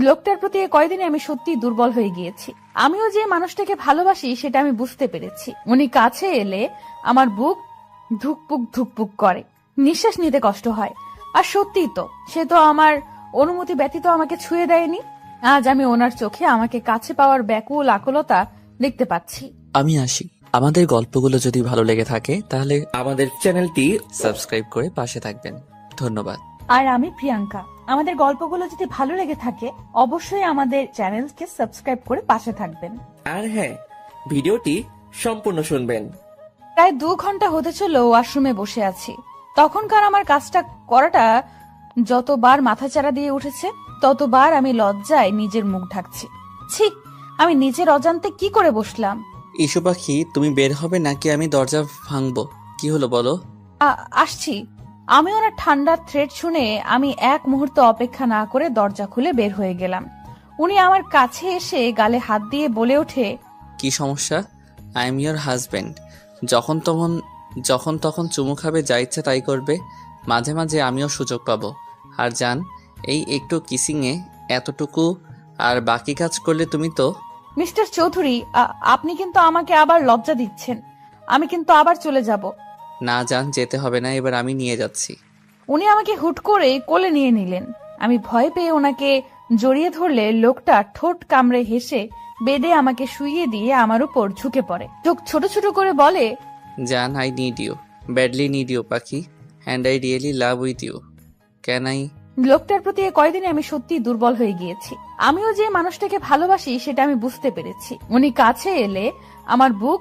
লোকটার প্রতি এই কয়দিনে আমি সত্যি দুর্বল হয়ে গিয়েছি। আমিও যে মানুষটাকে ভালোবাসি সেটা আমি বুঝতে পেরেছি। উনি কাছে এলে আমার বুক ধুকপুক ধুকপুক করে, নিঃশ্বাস নিতে কষ্ট হয়। আর সত্যিই তো, সে তো আমার অনুমতি ব্যতীত আমাকে ছুঁয়ে দেয়নি। আজ আমি ওনার চোখে আমাকে কাছে পাওয়ার ব্যাকুল আকুলতা দেখতে পাচ্ছি। আমি আসি। আমাদের গল্পগুলো যদি ভালো লেগে থাকে তাহলে আমাদের চ্যানেলটি সাবস্ক্রাইব করে পাশে থাকবেন। ধন্যবাদ। আর আমি প্রিয়াঙ্কা। আমাদের গল্পগুলো যদি ভালো লেগে থাকে অবশ্যই আমাদের চ্যানেলকে সাবস্ক্রাইব করে পাশে থাকবেন। আর হ্যাঁ, ভিডিওটি সম্পূর্ণ শুনবেন। প্রায় 2 ঘন্টা হতে চলো ওয়াশরুমে বসে আছি। তখনকার আমার কাজটা করাটা যতবার মাথাচাড়া দিয়ে উঠেছে ততবার আমি লজ্জায় নিজের মুখ ঢাকছি। ছি, আমি নিজের অজান্তে কি করে বসলাম। ইস্যু পাখি, তুমি বের হবে নাকি আমি দরজা ভাঙবো? কি হলো বলো? আসছি। আমি ওনার ঠান্ডা থ্রেড শুনে আমি এক মুহূর্ত অপেক্ষা না করে দরজা খুলে বের হয়ে গেলাম। উনি আমার কাছে এসে গালে হাত দিয়ে বলে ওঠে, কি সমস্যা? I am your husband. যখন তখন চুমু খাবে, যা ইচ্ছে তাই করবে। মাঝে মাঝে আমিও সুযোগ পাবো। আর জান, এই একটু কিসিংয়ে এতটুকু, আর বাকি কাজ করলে তুমি তো। মিস্টার চৌধুরী, আপনি কিন্তু আমাকে আবার লজ্জা দিচ্ছেন। আমি কিন্তু আবার চলে যাব। না জান, যেতে হবে না, এবার আমি নিয়ে যাচ্ছি। উনি আমাকে হুট করে কোলে নিয়ে নিলেন। আমি ভয় পেয়ে ওনাকে জড়িয়ে ধরলে লোকটা ঠোঁট কামড়ে হেসে বেডে আমাকে শুইয়ে দিয়ে আমার উপর ঝুঁকে পড়ে। চোখ ছোট ছোট করে বলে, জান, I need you, badly need you পাখি, and I really love with you. Can I? লোকটার প্রতি এই কয়দিনে আমি সত্যি দুর্বল হয়ে গিয়েছি। আমিও যে মানুষটাকে ভালোবাসি সেটা আমি বুঝতে পেরেছি। উনি কাছে এলে আমার বুক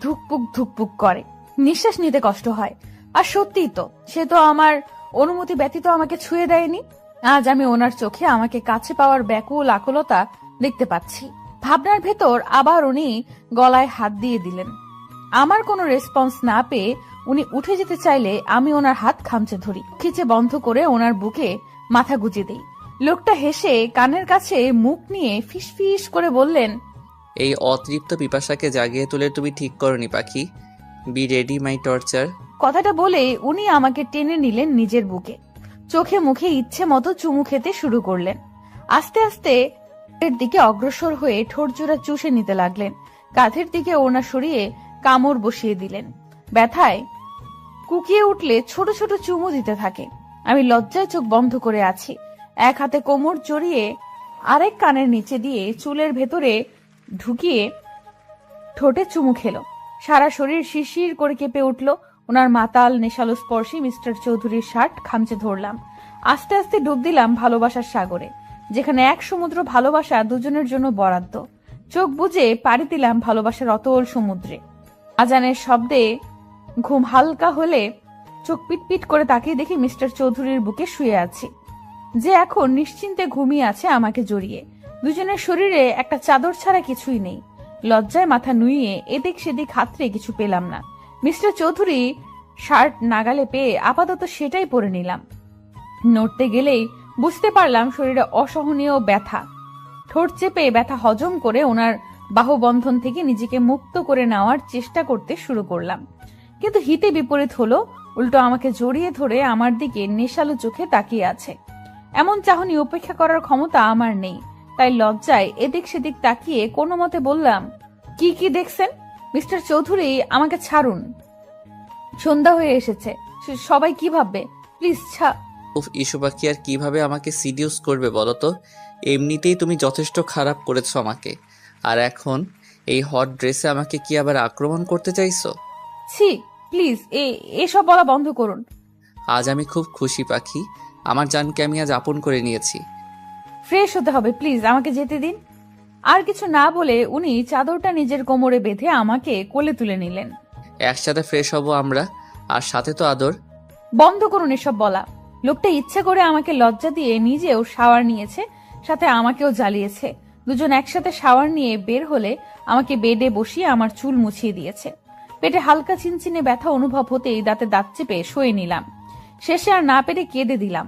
ধুকপুক ধুকপুক করে, নিঃশ্বাস নিতে কষ্ট হয়। আর সত্যিই তো, সে তো আমার অনুমতি ব্যতীত আমাকে ছুঁয়ে দেয়নি। আজ আমি ওনার চোখে আমাকে কাছে পাওয়ার ব্যাকুল আকুলতা দেখতে পাচ্ছি। ভাবনার ভেতর আবার উনি গলায় হাত দিয়ে দিলেন। আমার কোনো রেসপন্স না পেয়ে উনি উঠে যেতে চাইলে আমি ওনার হাত খামচে ধরি, খিচে বন্ধ করে ওনার বুকে মাথা গুজে দেই। লোকটা হেসে কানের কাছে মুখ নিয়ে ফিসফিস করে বললেন, এই অতৃপ্ত পিপাসাকে জাগিয়ে তুলে তুমি ঠিক করনি পাখি। Be ready my torture. কথাটা বলে উনি আমাকে টেনে নিলেন নিজের বুকে। চোখে মুখে ইচ্ছে মতো চুমু খেতে শুরু করলেন। আস্তে আস্তে এর দিকে অগ্রসর হয়ে ঠোঁট জোড়া চুষে নিতে লাগলেন। কাঁধের দিকে ওনা সরিয়ে কামড় বসিয়ে দিলেন। ব্যথায় কুকিয়ে উঠলে ছোট ছোট চুমু দিতে থাকে। আমি লজ্জায় চোখ বন্ধ করে আছি। এক হাতে কোমর জড়িয়ে আরেক কানের নিচে দিয়ে চুলের ভেতরে ঢুকিয়ে ঠোঁটে চুমু খেলো। সারা শরীর শিরশির করে কেঁপে উঠল। ওনার মাতাল নেশালো স্পর্শে মিস্টার চৌধুরীর শার্ট খামচে ধরলাম। আস্তে আস্তে ডুব দিলাম ভালোবাসার সাগরে, যেখানে এক সমুদ্র ভালোবাসা দুজনের জন্য বরাদ্দ। চোখ বুজে পাড়ি দিলাম ভালোবাসার অতল সমুদ্রে। আজানের শব্দে ঘুম হালকা হলে চোখ পিটপিট করে তাকিয়ে দেখি মিস্টার চৌধুরীর বুকে শুয়ে আছি, যে এখন নিশ্চিন্তে ঘুমিয়ে আছে আমাকে জড়িয়ে। দুজনের শরীরে একটা চাদর ছাড়া কিছুই নেই। লজ্জায় মাথা নুইয়ে এদিক সেদিক হাতড়ে কিছু পেলাম না। মিস্টার চৌধুরী শার্ট নাগালে পেয়ে আপাতত সেটাই পরে নিলাম। নড়তে গেলেই বুঝতে পারলাম শরীরে অসহনীয় ব্যথা। ঠোঁট চেপে ব্যথা হজম করে ওনার বাহুবন্ধন থেকে নিজেকে মুক্ত করে নেওয়ার চেষ্টা করতে শুরু করলাম। কিন্তু হিতে বিপরীত হলো, উল্টো আমাকে জড়িয়ে ধরে আমার দিকে নেশালো চোখে তাকিয়ে আছে। এমন চাহনি উপেক্ষা করার ক্ষমতা আমার নেই, তাই লজ্জায় এদিক সেদিক তাকিয়ে কোনো মতে বললাম, কি কি দেখছেন মিস্টার চৌধুরী, আমাকে ছাড়ুন। সন্ধ্যা হয়ে এসেছে, সবাই কি ভাববে, প্লিজ উফ, ইস্যু পাখি আর কিভাবে আমাকে সিডিউস করবে বলো তো? এমনিতেই তুমি যথেষ্ট খারাপ করেছো আমাকে, আর এখন এই হট ড্রেসে আমাকে কি আবার আক্রমণ করতে চাইছো? ছি, প্লিজ এসব বলা বন্ধ করুন। আজ আমি খুব খুশি পাখি, আমার জানকে আমি আজ আপন করে নিয়েছি। ফ্রেশ হতে হবে, প্লিজ আমাকে যেতে দিন। আর কিছু না বলে উনি চাদরটা নিজের কোমরে বেঁধে আমাকে কোলে তুলে নিলেন। একসাথে ফ্রেশ হব আমরা, আর সাথে তো আদর। বন্ধ করুন এসব বলা। লোকটা ইচ্ছে করে আমাকে লজ্জা দিয়ে নিজেও শাওয়ার নিয়েছে, সাথে আমাকেও জ্বালিয়েছে। দুজন একসাথে শাওয়ার নিয়ে বের হলে আমাকে বেডে বসিয়ে আমার চুল মুছিয়ে দিয়েছে। পেটে হালকা চিনচিনে ব্যথা অনুভব হতেই দাঁতে দাঁত চেপে শুয়ে নিলাম। শেষে আর না পেরে কেঁদে দিলাম।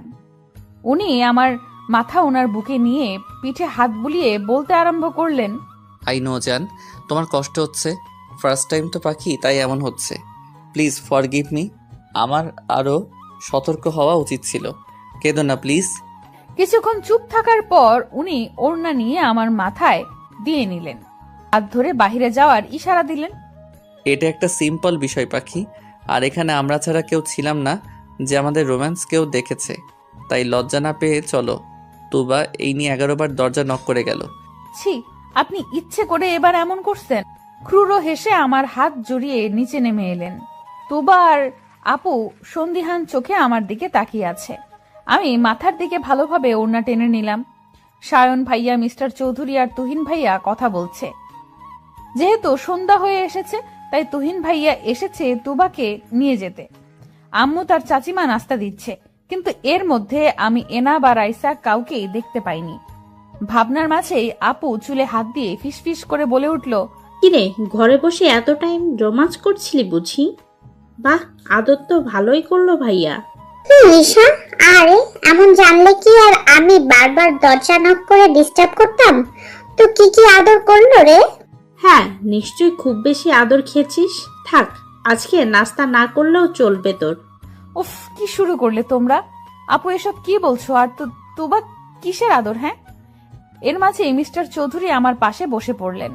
উনি আমার মাথা ওনার বুকে নিয়ে পিঠে হাত বুলিয়ে বলতে আরম্ভ করলেন, আই নো জান, তোমার কষ্ট হচ্ছে। ফার্স্ট টাইম তো পাখি, তাই এমন হচ্ছে। Please forgive me. আমার আরও সতর্ক হওয়া উচিত ছিল। কেঁদো না প্লিজ। কিছুক্ষণ চুপ থাকার পর উনি ওড়না নিয়ে আমার মাথায় দিয়ে নিলেন, হাত ধরে বাহিরে যাওয়ার ইশারা দিলেন। এটা একটা সিম্পল বিষয় পাখি, আর এখানে আমরা ছাড়া কেউ ছিলাম না যে আমাদের রোম্যান্স কেউ দেখেছে, তাই লজ্জা না পেয়ে চলো। তুবা এই নিয়ে 11 বার দরজা নক করে গেল। ছি, আপনি ইচ্ছে করে এবার এমন করছেন? ক্রুর হেসে আমার হাত জড়িয়ে নিচে নেমে এলেন। তুবা আর আপু সন্দিহান চোখে আমার দিকে তাকিয়ে আছে। আমি মাথার দিকে ভালোভাবে ওড়না টেনে নিলাম। সায়ন ভাইয়া, মিস্টার চৌধুরী আর তুহিন ভাইয়া কথা বলছে। যেহেতু সন্ধ্যা হয়ে এসেছে, তাই তুহিন ভাইয়া এসেছে তুবাকে নিয়ে যেতে। আম্মু তার চাচিমা নাস্তা দিচ্ছে, কিন্তু এর মধ্যে আমি এনা বা রাইসা কাউকেই দেখতে পাইনি। ভাবনার মাঝেই আপু চুলে হাত দিয়ে ফিসফিস করে বলে উঠল, কিরে, ঘরে বসে এত টাইম রোমাঞ্চ করছিলি বুঝি? বাহ, আদর তো ভালোই করলো ভাইয়া। নিশা, আরে এমন জানলে কি আর আমি বারবার দরজা নক করে ডিস্টার্ব করতাম? তো কি কি আদর করলো রে? হ্যাঁ, নিশ্চয়ই খুব বেশি আদর খেয়েছিস। থাক, আজকে নাস্তা না করলেও চলবে তোর। উফ, কি শুরু করলে তোমরা? আপু এসব কি বলছো? আর তুবা কিসের আদর? হ্যাঁ। এর মাঝে মিস্টার চৌধুরী আমার পাশে বসে পড়লেন।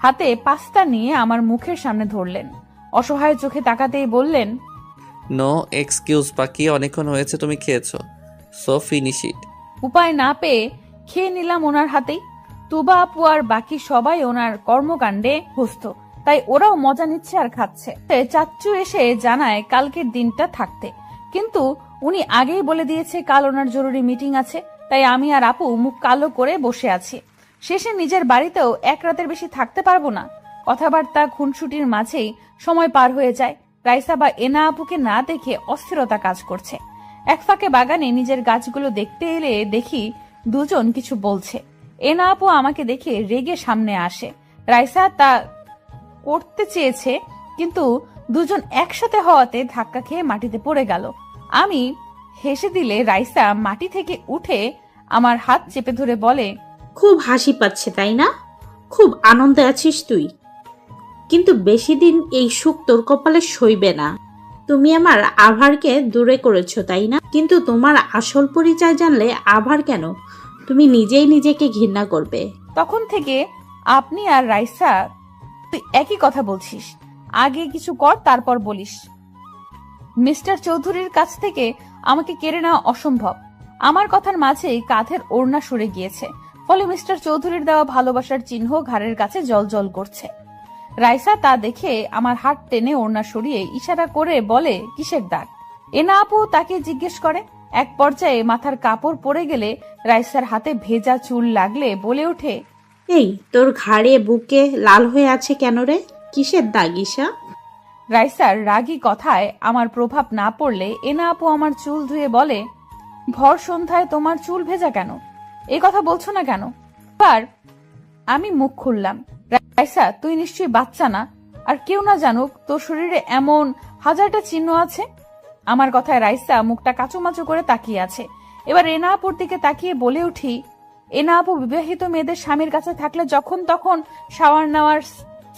হাতে পাস্তা নিয়ে আমার মুখের সামনে ধরলেন। অসহায় চোখে তাকাতেই বললেন, নো এক্সকিউজ পাখি, অনেকক্ষণ হয়েছে তুমি খেয়েছো, সো ফিনিশ ইট। উপায় না পেয়ে খেয়ে নিলাম ওনার হাতেই। তুবা আপু আর বাকি সবাই ওনার কর্মকাণ্ডে ব্যস্ত, তাই ওরাও মজা নিচ্ছে আর খাচ্ছে। চাচ্চু এসে জানায় কালকের দিনটা থাকতে, কিন্তু উনি আগেই বলে দিয়েছে কাল ওনার জরুরি মিটিং আছে। তাই আমি আর আপু মুখ কালো করে বসে আছি। শেষে নিজের বাড়িতেও এক রাতের বেশি থাকতে পারবো না। কথাবার্তা খুনসুটির মাঝেই সময় পার হয়ে যায়। রাইসা বা এনা আপুকে না দেখে অস্থিরতা কাজ করছে। এক ফাঁকে বাগানে নিজের গাছগুলো দেখতে এলে দেখি দুজন কিছু বলছে। এনা আপু আমাকে দেখে রেগে সামনে আসে। রাইসা তা করতে চেয়েছে, কিন্তু দুজন একসাথে হওয়াতে ধাক্কা খেয়ে মাটিতে পড়ে গেল। আমি হেসে দিলে রাইসা মাটি থেকে উঠে আমার হাত চেপে ধরে বলে, খুব হাসি পাচ্ছে তাই না? খুব আনন্দে আছিস তুই, কিন্তু বেশি দিন এই সুখ তোর কপালে সইবে না। তুমি আমার আভারকে দূরে করেছো তাই না? কিন্তু তোমার আসল পরিচয় জানলে আভার কেন, তুমি নিজেই নিজেকে ঘৃণা করবে। তখন থেকে আপনি আর রাইসা তুই একই কথা বলছিস। আগে কিছু কর, তারপর বলিস। মিস্টার চৌধুরীর কাছ থেকে আমাকে কেড়ে নেওয়া অসম্ভব। আমার কথার মাঝেই কাঁধের ওড়না সরে গিয়েছে, ফলে মিস্টার চৌধুরীর দেওয়া ভালোবাসার চিহ্ন ঘাড়ের কাছে জলজল করছে। রাইসা তা দেখে আমার হাত টেনে ওড়না সরিয়ে ইশারা করে বলে, কিসের দাগ? এনা আপু তাকে জিজ্ঞেস করে। এক পর্যায়ে মাথার কাপড় পরে গেলে রাইসার হাতে ভেজা চুল লাগলে বলে ওঠে, এই তোর ঘাড়ে বুকে লাল হয়ে আছে কেন রে? কিসের দাগ ঈশা? রাইসার রাগী কথায় আমার প্রভাব না পড়লে এনা আপু আমার চুল ধুয়ে বলে, ভর সন্ধ্যায় তোমার চুল ভেজা কেন? এই কথা বলছো না কেন? আর আমি মুখ খুললাম, রাইসা তুই নিশ্চয়ই বাচ্চা না, আর কেউ না জানুক তোর শরীরে এমন হাজারটা চিহ্ন আছে। আমার কথায় রাইসা মুখটা কাচুমাচু করে তাকিয়ে আছে। এবার এনা আপুর দিকে তাকিয়ে বলে উঠি, এনা আপু বিবাহিত মেয়েদের স্বামীর কাছে থাকলে যখন তখন শাওয়ার নেওয়ার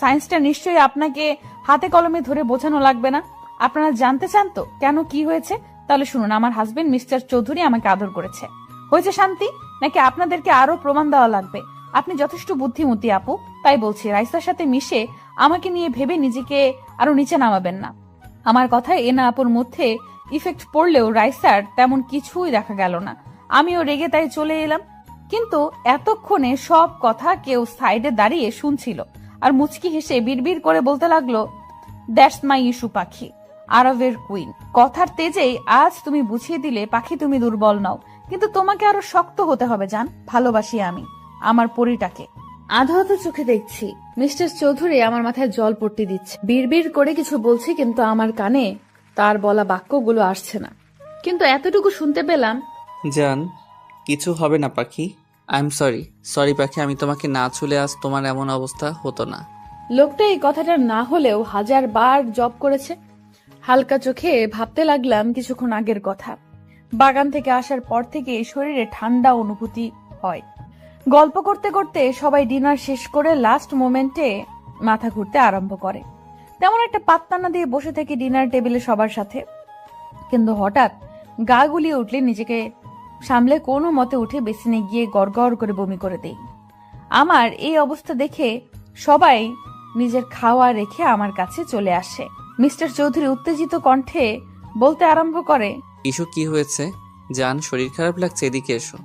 সায়েন্সটা নিশ্চয়ই আপনাকে হাতে কলমে ধরে বোঝানো লাগবে না। আপনারা জানতে চান তো কেন কি হয়েছে? তাহলে শুনুন, আমার হাজবেন্ড মিস্টার চৌধুরী আমাকে আদর করেছে। হয়েছে শান্তি, নাকি আপনাদেরকে আরো প্রমাণ দেওয়া লাগবে? আপনি যথেষ্ট বুদ্ধিমতী আপু, তাই বলছি রাইসার সাথে মিশে আমাকে নিয়ে ভেবে নিজেকে আরো নিচে নামাবেন না। আমার কথায় এনা আপুর মধ্যে ইফেক্ট পড়লেও রাইসার তেমন কিছুই দেখা গেল না। আমিও রেগে তাই চলে এলাম, কিন্তু এতক্ষণে সব কথা কেউ সাইডে দাঁড়িয়ে শুনছিল আর মুচকি হেসে বিড়বিড় করে বলতে লাগলো, দ্যাটস মাই ইস্যু পাখি, আরবের কুইন। কথার তেজেই আজ তুমি বুঝিয়ে দিলে পাখি তুমি দুর্বল নও, কিন্তু তোমাকে আরো শক্ত হতে হবে জান। ভালোবাসি আমি আমার পরিটাকে। আধো আধো চোখে দেখছি মিস্টার চৌধুরী আমার মাথায় জল পড়তে দিচ্ছে। বিড়বিড় করে কিছু বলছি, কিন্তু আমার কানে তার বলা বাক্যগুলো আসছে না। কিন্তু এতটুকু শুনতে পেলাম, জান কিছু হবে না পাখি, আই এম সরি পাখি, আমি তোমাকে না ছুলে আজ তোমার এমন অবস্থা হতো না। লোকটা এই কথাটা না হলেও 1000 বার জব করেছে। হালকা চোখে ভাবতে লাগলাম কিছুক্ষণ আগের কথা। বাগান থেকে আসার পর থেকে শরীরে ঠান্ডা অনুভূতি হয়। গল্প করতে করতে সবাই ডিনার শেষ করে লাস্ট মোমেন্টে মাথা ঘুরতে আরম্ভ করে। তেমন একটা পাত্তা না দিয়ে বসে থেকে ডিনার টেবিলে সবার সাথে, কিন্তু হঠাৎ গা গুলিয়ে উঠলে নিজেকে সামলে কোনো মতে উঠে বেসিনে গিয়ে গড়গড় করে বমি করে দেই। আমার এই অবস্থা দেখে সবাই নিজের খাওয়া রেখে আমার কাছে চলে আসে। মিস্টার চৌধুরী উত্তেজিত কণ্ঠে বলতে আরম্ভ করে, ইস্যু কি হয়েছে? জান, শরীর খারাপ লাগছে, এদিকে এসো।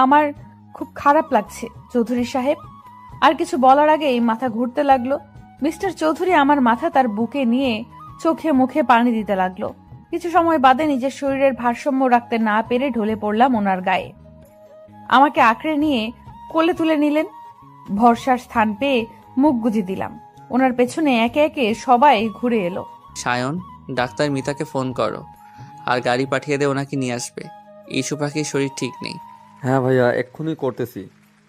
আমার খুব খারাপ লাগছে চৌধুরী সাহেব। আর কিছু বলার আগেই মাথা ঘুরতে লাগলো। মিস্টার চৌধুরী আমার মাথা তার বুকে নিয়ে চোখে মুখে পানি দিতে লাগলো। কিছু সময় বাদে নিজের শরীরের ভারসাম্য রাখতে না পেরে ঢলে পড়লাম ওনার গায়ে। আমাকে আঁকড়ে নিয়ে কোলে তুলে নিলেন। ভরসার স্থান পেয়ে মুখ গুজে দিলাম। ওনার পেছনে একে একে সবাই ঘুরে এলো। সায়ন, ডাক্তার মিতাকে ফোন করো আর গাড়ি পাঠিয়ে দে, ওনাকে নিয়ে আসবে। ইস্যু পাখির শরীর ঠিক নেই। হ্যাঁ ভাইয়া, এক্ষুনি করতেছি।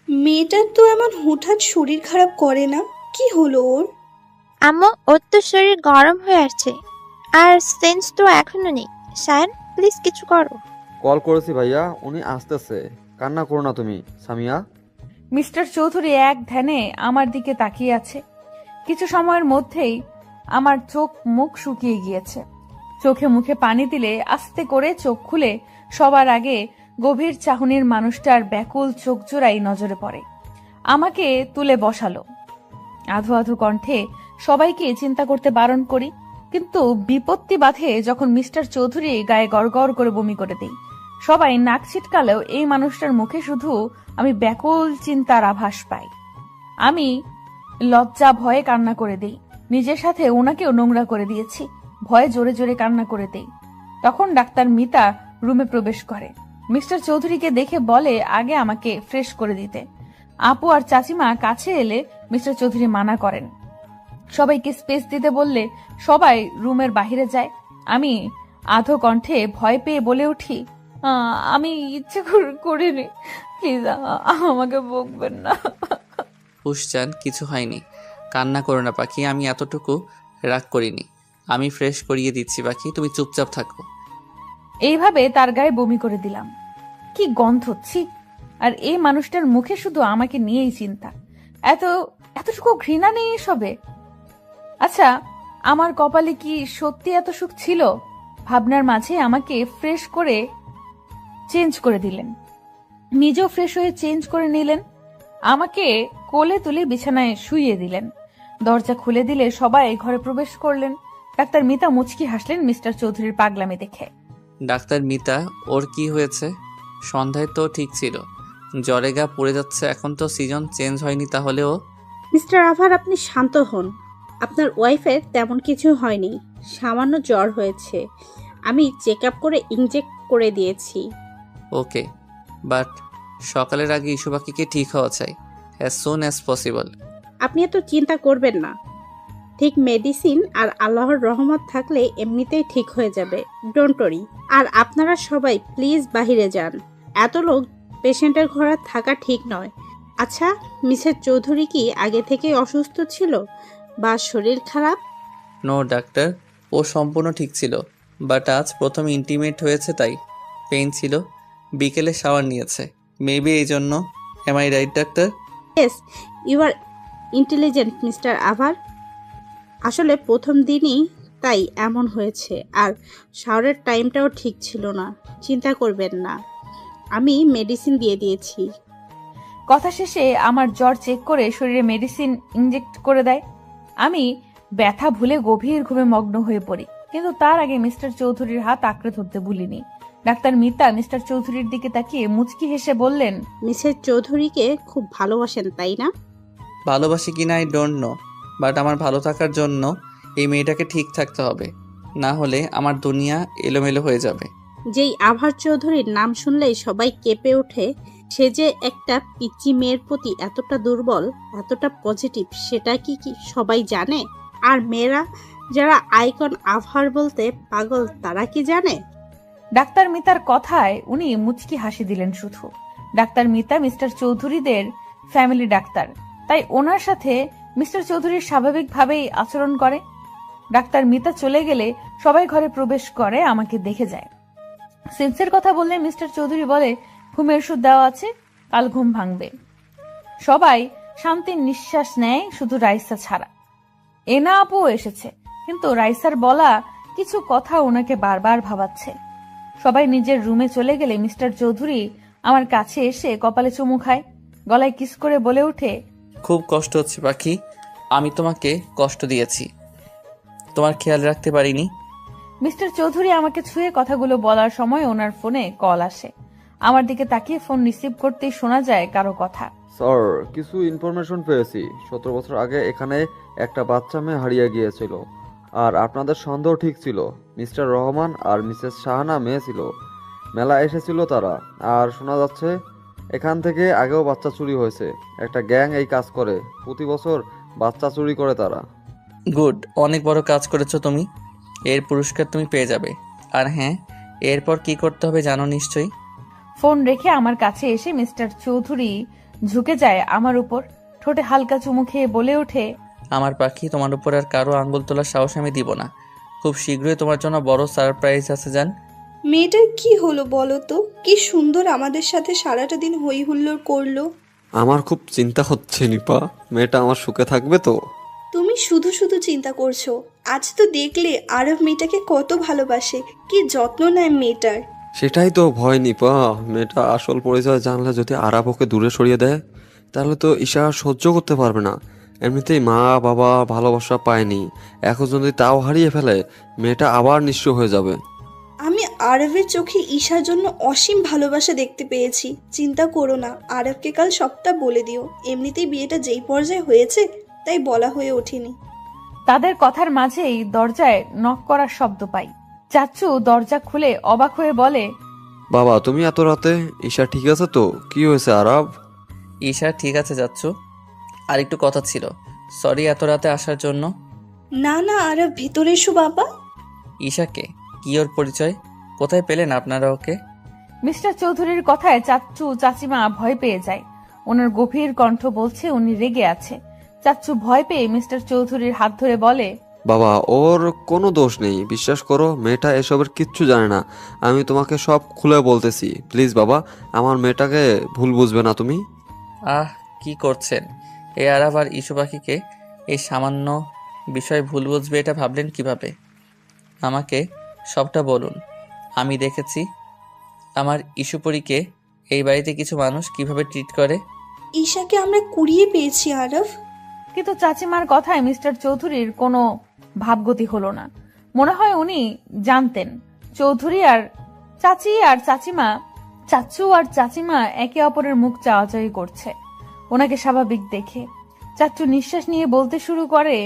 মেয়েটার তো এমন হুটহাট শরীর খারাপ করে না, কি হলো ওর? আম্মু, ওর তো শরীর গরম হয়ে আসছে, আর সেন্স তো এখনো নেই। সায়ন, প্লিজ কিছু করো। কল করেছি ভাইয়া, উনি আসতেছে। কান্না করো না তুমি সামিয়া। মিস্টার চৌধুরী এক ধ্যানে আমার দিকে তাকিয়ে আছে। কিছু সময়ের মধ্যেই আমার চোখ মুখ শুকিয়ে গিয়েছে। চোখে মুখে পানি দিলে আস্তে করে চোখ খুলে সবার আগে গভীর চাহনির মানুষটার ব্যাকুল চোখ জোড়াই নজরে পড়ে। আমাকে তুলে বসালো। আধো আধো কণ্ঠে সবাইকে চিন্তা করতে বারণ করি, কিন্তু বিপত্তি বাধে যখন মিস্টার চৌধুরী গায়ে গড়গড় করে বমি করে দেই। সবাই নাক ছিটকালেও এই মানুষটার মুখে শুধু আমি ব্যাকুল চিন্তার আভাস পাই। আমি লজ্জা ভয়ে কান্না করে দেই। নিজের সাথে ওনাকেও নোংরা করে দিয়েছি। ভয়ে জোরে জোরে কান্না করে দেই। তখন ডাক্তার মিতা রুমে প্রবেশ করে। মিস্টার চৌধুরীকে দেখে বলে আগে আমাকে ফ্রেশ করে দিতে। আপু আর চাচিমা কাছে এলে মিস্টার চৌধুরী মানা করেন। সবাইকে স্পেস দিতে বললে সবাই রুমের বাহিরে যায়। আমি আধো কণ্ঠে ভয় পেয়ে বলে উঠি, আমি ইচ্ছে করিনি, প্লিজ আমাকে বকবেন না। হুশজান, কিছু হয়নি, কান্না করো না পাখি। আমি এতটুকু রাগ করিনি। আমি ফ্রেশ করিয়ে দিচ্ছি পাখি, তুমি চুপচাপ থাকো। এইভাবে তার গায়ে বমি করে দিলাম। কি গন্ধ, ছি! আর এই মানুষটার মুখে শুধু আমাকে নিয়েই চিন্তা। এতটুকু ঘৃণা নেই এসবে। আচ্ছা, আমার কপালে কি সত্যি এত সুখ ছিল? ভাবনার মাঝে আমাকে ফ্রেশ করে চেঞ্জ করে দিলেন। নিজেও ফ্রেশ হয়ে চেঞ্জ করে নিলেন। আমাকে কোলে তুলে বিছানায় শুইয়ে দিলেন। দরজা খুলে দিলে সবাই ঘরে প্রবেশ করলেন। ডাক্তার মিতা মুচকি হাসলেন মিস্টার চৌধুরীর পাগলামি দেখে। ডাক্তার মিতা, ওর কি হয়েছে? সন্ধ্যায় তো ঠিক ছিল, জ্বরে গা পড়ে যাচ্ছে। এখন তো সিজন চেঞ্জ হয়নি, তাহলেও। মিস্টার আভার, আপনি শান্ত হন। আপনার ওয়াইফের তেমন কিছু হয়নি, সামান্য জ্বর হয়েছে। আমি চেক আপ করে ইনজেক্ট করে দিয়েছি। ওকে, বাট সকালের আগে ইস্যু পাখিকে ঠিক হওয়া চাই, অ্যাজ সুন অ্যাজ পসিবল। আপনি এত চিন্তা করবেন না। ঠিক মেডিসিন আর আল্লাহর রহমত থাকলে এমনিতেই ঠিক হয়ে যাবে। Don't worry. আর আপনারা সবাই প্লিজ বাহিরে যান। এত লোক পেশেন্টের ঘরে থাকা ঠিক নয়। আচ্ছা, মিসেস চৌধুরী কি আগে থেকেই অসুস্থ ছিল বা শরীর খারাপ? নো ডাক্তার, ও সম্পূর্ণ ঠিক ছিল, বাট আজ প্রথম ইন্টিমেট হয়েছে, তাই পেইন ছিল। বিকেলে শাওয়ার নিয়েছে, মেবি এই জন্য। এম আই রাইট ডাক্তার? Yes, you are intelligent mister আভার। আসলে প্রথম দিনই তাই এমন হয়েছে। আর শাওয়ারের টাইমটাও ঠিক ছিল না। চিন্তা করবেন না, আমি মেডিসিন দিয়ে দিয়েছি। কথা শেষে আমার জ্বর চেক করে শরীরে মেডিসিন ইনজেক্ট করে দেয়। আমি ব্যথা ভুলে গভীর ঘুমে মগ্ন হয়ে পড়ি, কিন্তু তার আগে মিস্টার চৌধুরীর হাত আঁকড়ে ধরতে ভুলিনি। ডাক্তার মিতা মিস্টার চৌধুরীর দিকে তাকিয়ে মুচকি হেসে বললেন, মিসেস চৌধুরীকে খুব ভালোবাসেন তাই না? ভালোবাসি কিনা আই ডোন্ট নো, বাট আমার ভালো থাকার জন্য এই মেয়েটাকে ঠিক থাকতে হবে, না হলে আমার দুনিয়া এলোমেলো হয়ে যাবে। যেই আভার চৌধুরীর নাম শুনলেই সবাই কেঁপে ওঠে, সে যে একটা পিচ্চি মেয়ের প্রতি এতটা দুর্বল, এতটা পজিটিভ, সেটা কি সবাই জানে? আর মেয়েরা যারা আইকন আভার বলতে পাগল, তারা কি জানে? ডাক্তার মিতার কথায় উনি মুচকি হাসি দিলেন শুধু। ডাক্তার মিতা মিস্টার চৌধুরীদের ফ্যামিলি ডাক্তার, তাই ওনার সাথে মিস্টার চৌধুরীর স্বাভাবিকভাবেই আচরণ করে। ডাক্তার মিতা চলে গেলে সবাই ঘরে প্রবেশ করে, আমাকে দেখে যায়। সেন্সের কথা বললে মিস্টার চৌধুরী বলে, ঘুমের ওষুধ দেওয়া আছে, কাল ঘুম ভাঙবে। সবাই শান্তির নিঃশ্বাস নেয়, শুধু রাইসা ছাড়া। এনা আপু এসেছে, কিন্তু রাইসার বলা কিছু কথা ওনাকে বারবার ভাবাচ্ছে। সবাই নিজের রুমে চলে গেলে মিস্টার চৌধুরী আমার কাছে এসে কপালে চুমু খায়, গলায় কিস করে বলে ওঠে, খুব কষ্ট হচ্ছে পাখি, আমি তোমাকে কষ্ট দিয়েছি, তোমার খেয়াল রাখতে পারিনি। মিস্টার চৌধুরী আমাকে ছুঁয়ে কথাগুলো বলার সময় ওনার ফোনে কল আসে। আমার দিকে তাকিয়ে ফোন রিসিভ করতেই শোনা যায় কারো কথা। স্যার, কিছু ইনফরমেশন পেয়েছি। 17 বছর আগে এখানে একটা বাচ্চা মেয়ে হারিয়ে গিয়েছিল, আর আপনাদের সন্দেহ ঠিক ছিল। মিস্টার রহমান আর মিসেস শাহানা মেয়ে ছিল, মেলা এসেছিল তারা। আর শোনা যাচ্ছে এখান থেকে আগেও বাচ্চা চুরি হয়েছে। একটা গ্যাং এই কাজ করে, প্রতি বছর বাচ্চা চুরি করে তারা। গুড, অনেক বড় কাজ করেছো তুমি, এর পুরস্কার তুমি পেয়ে যাবে। আর হ্যাঁ, এরপর কি করতে হবে জানো নিশ্চয়ই। ফোন রেখে আমার কাছে এসে মিস্টার চৌধুরী ঝুঁকে যায় আমার উপর, ঠোঁটে হালকা চুমু খেয়ে বলে ওঠে, আমার পাখি, তোমার উপর আর কারো আঙ্গুল তোলার সাহস আমি দিব না। খুব শীঘ্রই তোমার জন্য বড় সারপ্রাইজ আছে জান। মেয়েটার কি হলো বলো তো? কি সুন্দর আমাদের সাথে সারাটা দিন হই হুল্লোড় করলো। আমার খুব চিন্তা হচ্ছে নিপা, মেয়েটা আমার সুখে থাকবে তো? তুমি শুধু শুধু চিন্তা করছো। আজ তো দেখলে আরব মেয়েটাকে কত ভালোবাসে, কি যত্ন নেয় মেয়েটার। সেটাই তো ভয় নিপা, মেয়েটা আসল পরিচয় জানলে যদি আরাব ওকে দূরে সরিয়ে দেয়, তাহলে তো ঈশা সহ্য করতে পারবে না। এমনিতেই মা বাবা ভালোবাসা পায়নি, এখন যদি তাও হারিয়ে ফেলে, মেয়েটা আবার নিঃস্ব হয়ে যাবে। আমি আরবের চোখে ঈশার জন্য অসীম ভালোবাসা দেখতে পেয়েছি। চিন্তা করো না, আরবকে কাল সবটা বলে দিও। এমনিতেই বিয়েটা যেই পর্যায়ে হয়েছে, তাই বলা হয়ে ওঠেনি। তাদের কথার মাঝেই দরজায় নক করার শব্দ পাই। চাচ্চু দরজা খুলে অবাক হয়ে বলে, বাবা, তুমি এত রাতে? ঈশা ঠিক আছে তো? কি হয়েছে আরাব? ঈশা ঠিক আছে যাচ্ছ, আর একটু কথা ছিল। সরি এত রাতে আসার জন্য। না না আরব, ভিতরে এসো বাবা। ঈশাকে? কি ওর পরিচয়? কোথায় পেলেন আপনারা ওকে? মিস্টার চৌধুরীর কথায় চাচ্চু চাচিমা ভয় পেয়ে যায়। ওনার গভীর কণ্ঠ বলছে উনি রেগে আছে। চাচ্চু ভয় পেয়ে মিস্টার চৌধুরীর হাত ধরে বলে, বাবা, ওর কোনো দোষ নেই, বিশ্বাস করো, মেয়েটা এসবের কিচ্ছু জানে না। আমি তোমাকে সব খুলে বলতেছি, প্লিজ বাবা, আমার মেয়েটাকে ভুল বুঝবে না তুমি। আহ, কি করছেন? এই আরাব আর ইস্যু পাখিকে এই সামান্য বিষয় ভুল বুঝবে এটা ভাবলেন কিভাবে? আমাকে সবটা বলুন। আমি দেখেছি আমার ইস্যুপরীকে এই বাড়িতে কিছু মানুষ কিভাবে ট্রিট করে। ঈশাকে আমরা কুড়িয়ে পেয়েছি আরব। কিন্তু চাচিমার কথায় মিস্টার চৌধুরীর কোনো ভাবগতি হলো না। মনে হয় উনি জানতেন চৌধুরী আর চাচি আর চাচিমা, চাচ্চু আর চাচিমা একে অপরের মুখ চাওয়াচাওয়ি করছে ওনাকে স্বাভাবিক দেখে। চাচ্চু নিঃশ্বাস নিয়ে বলতে শুরু করে,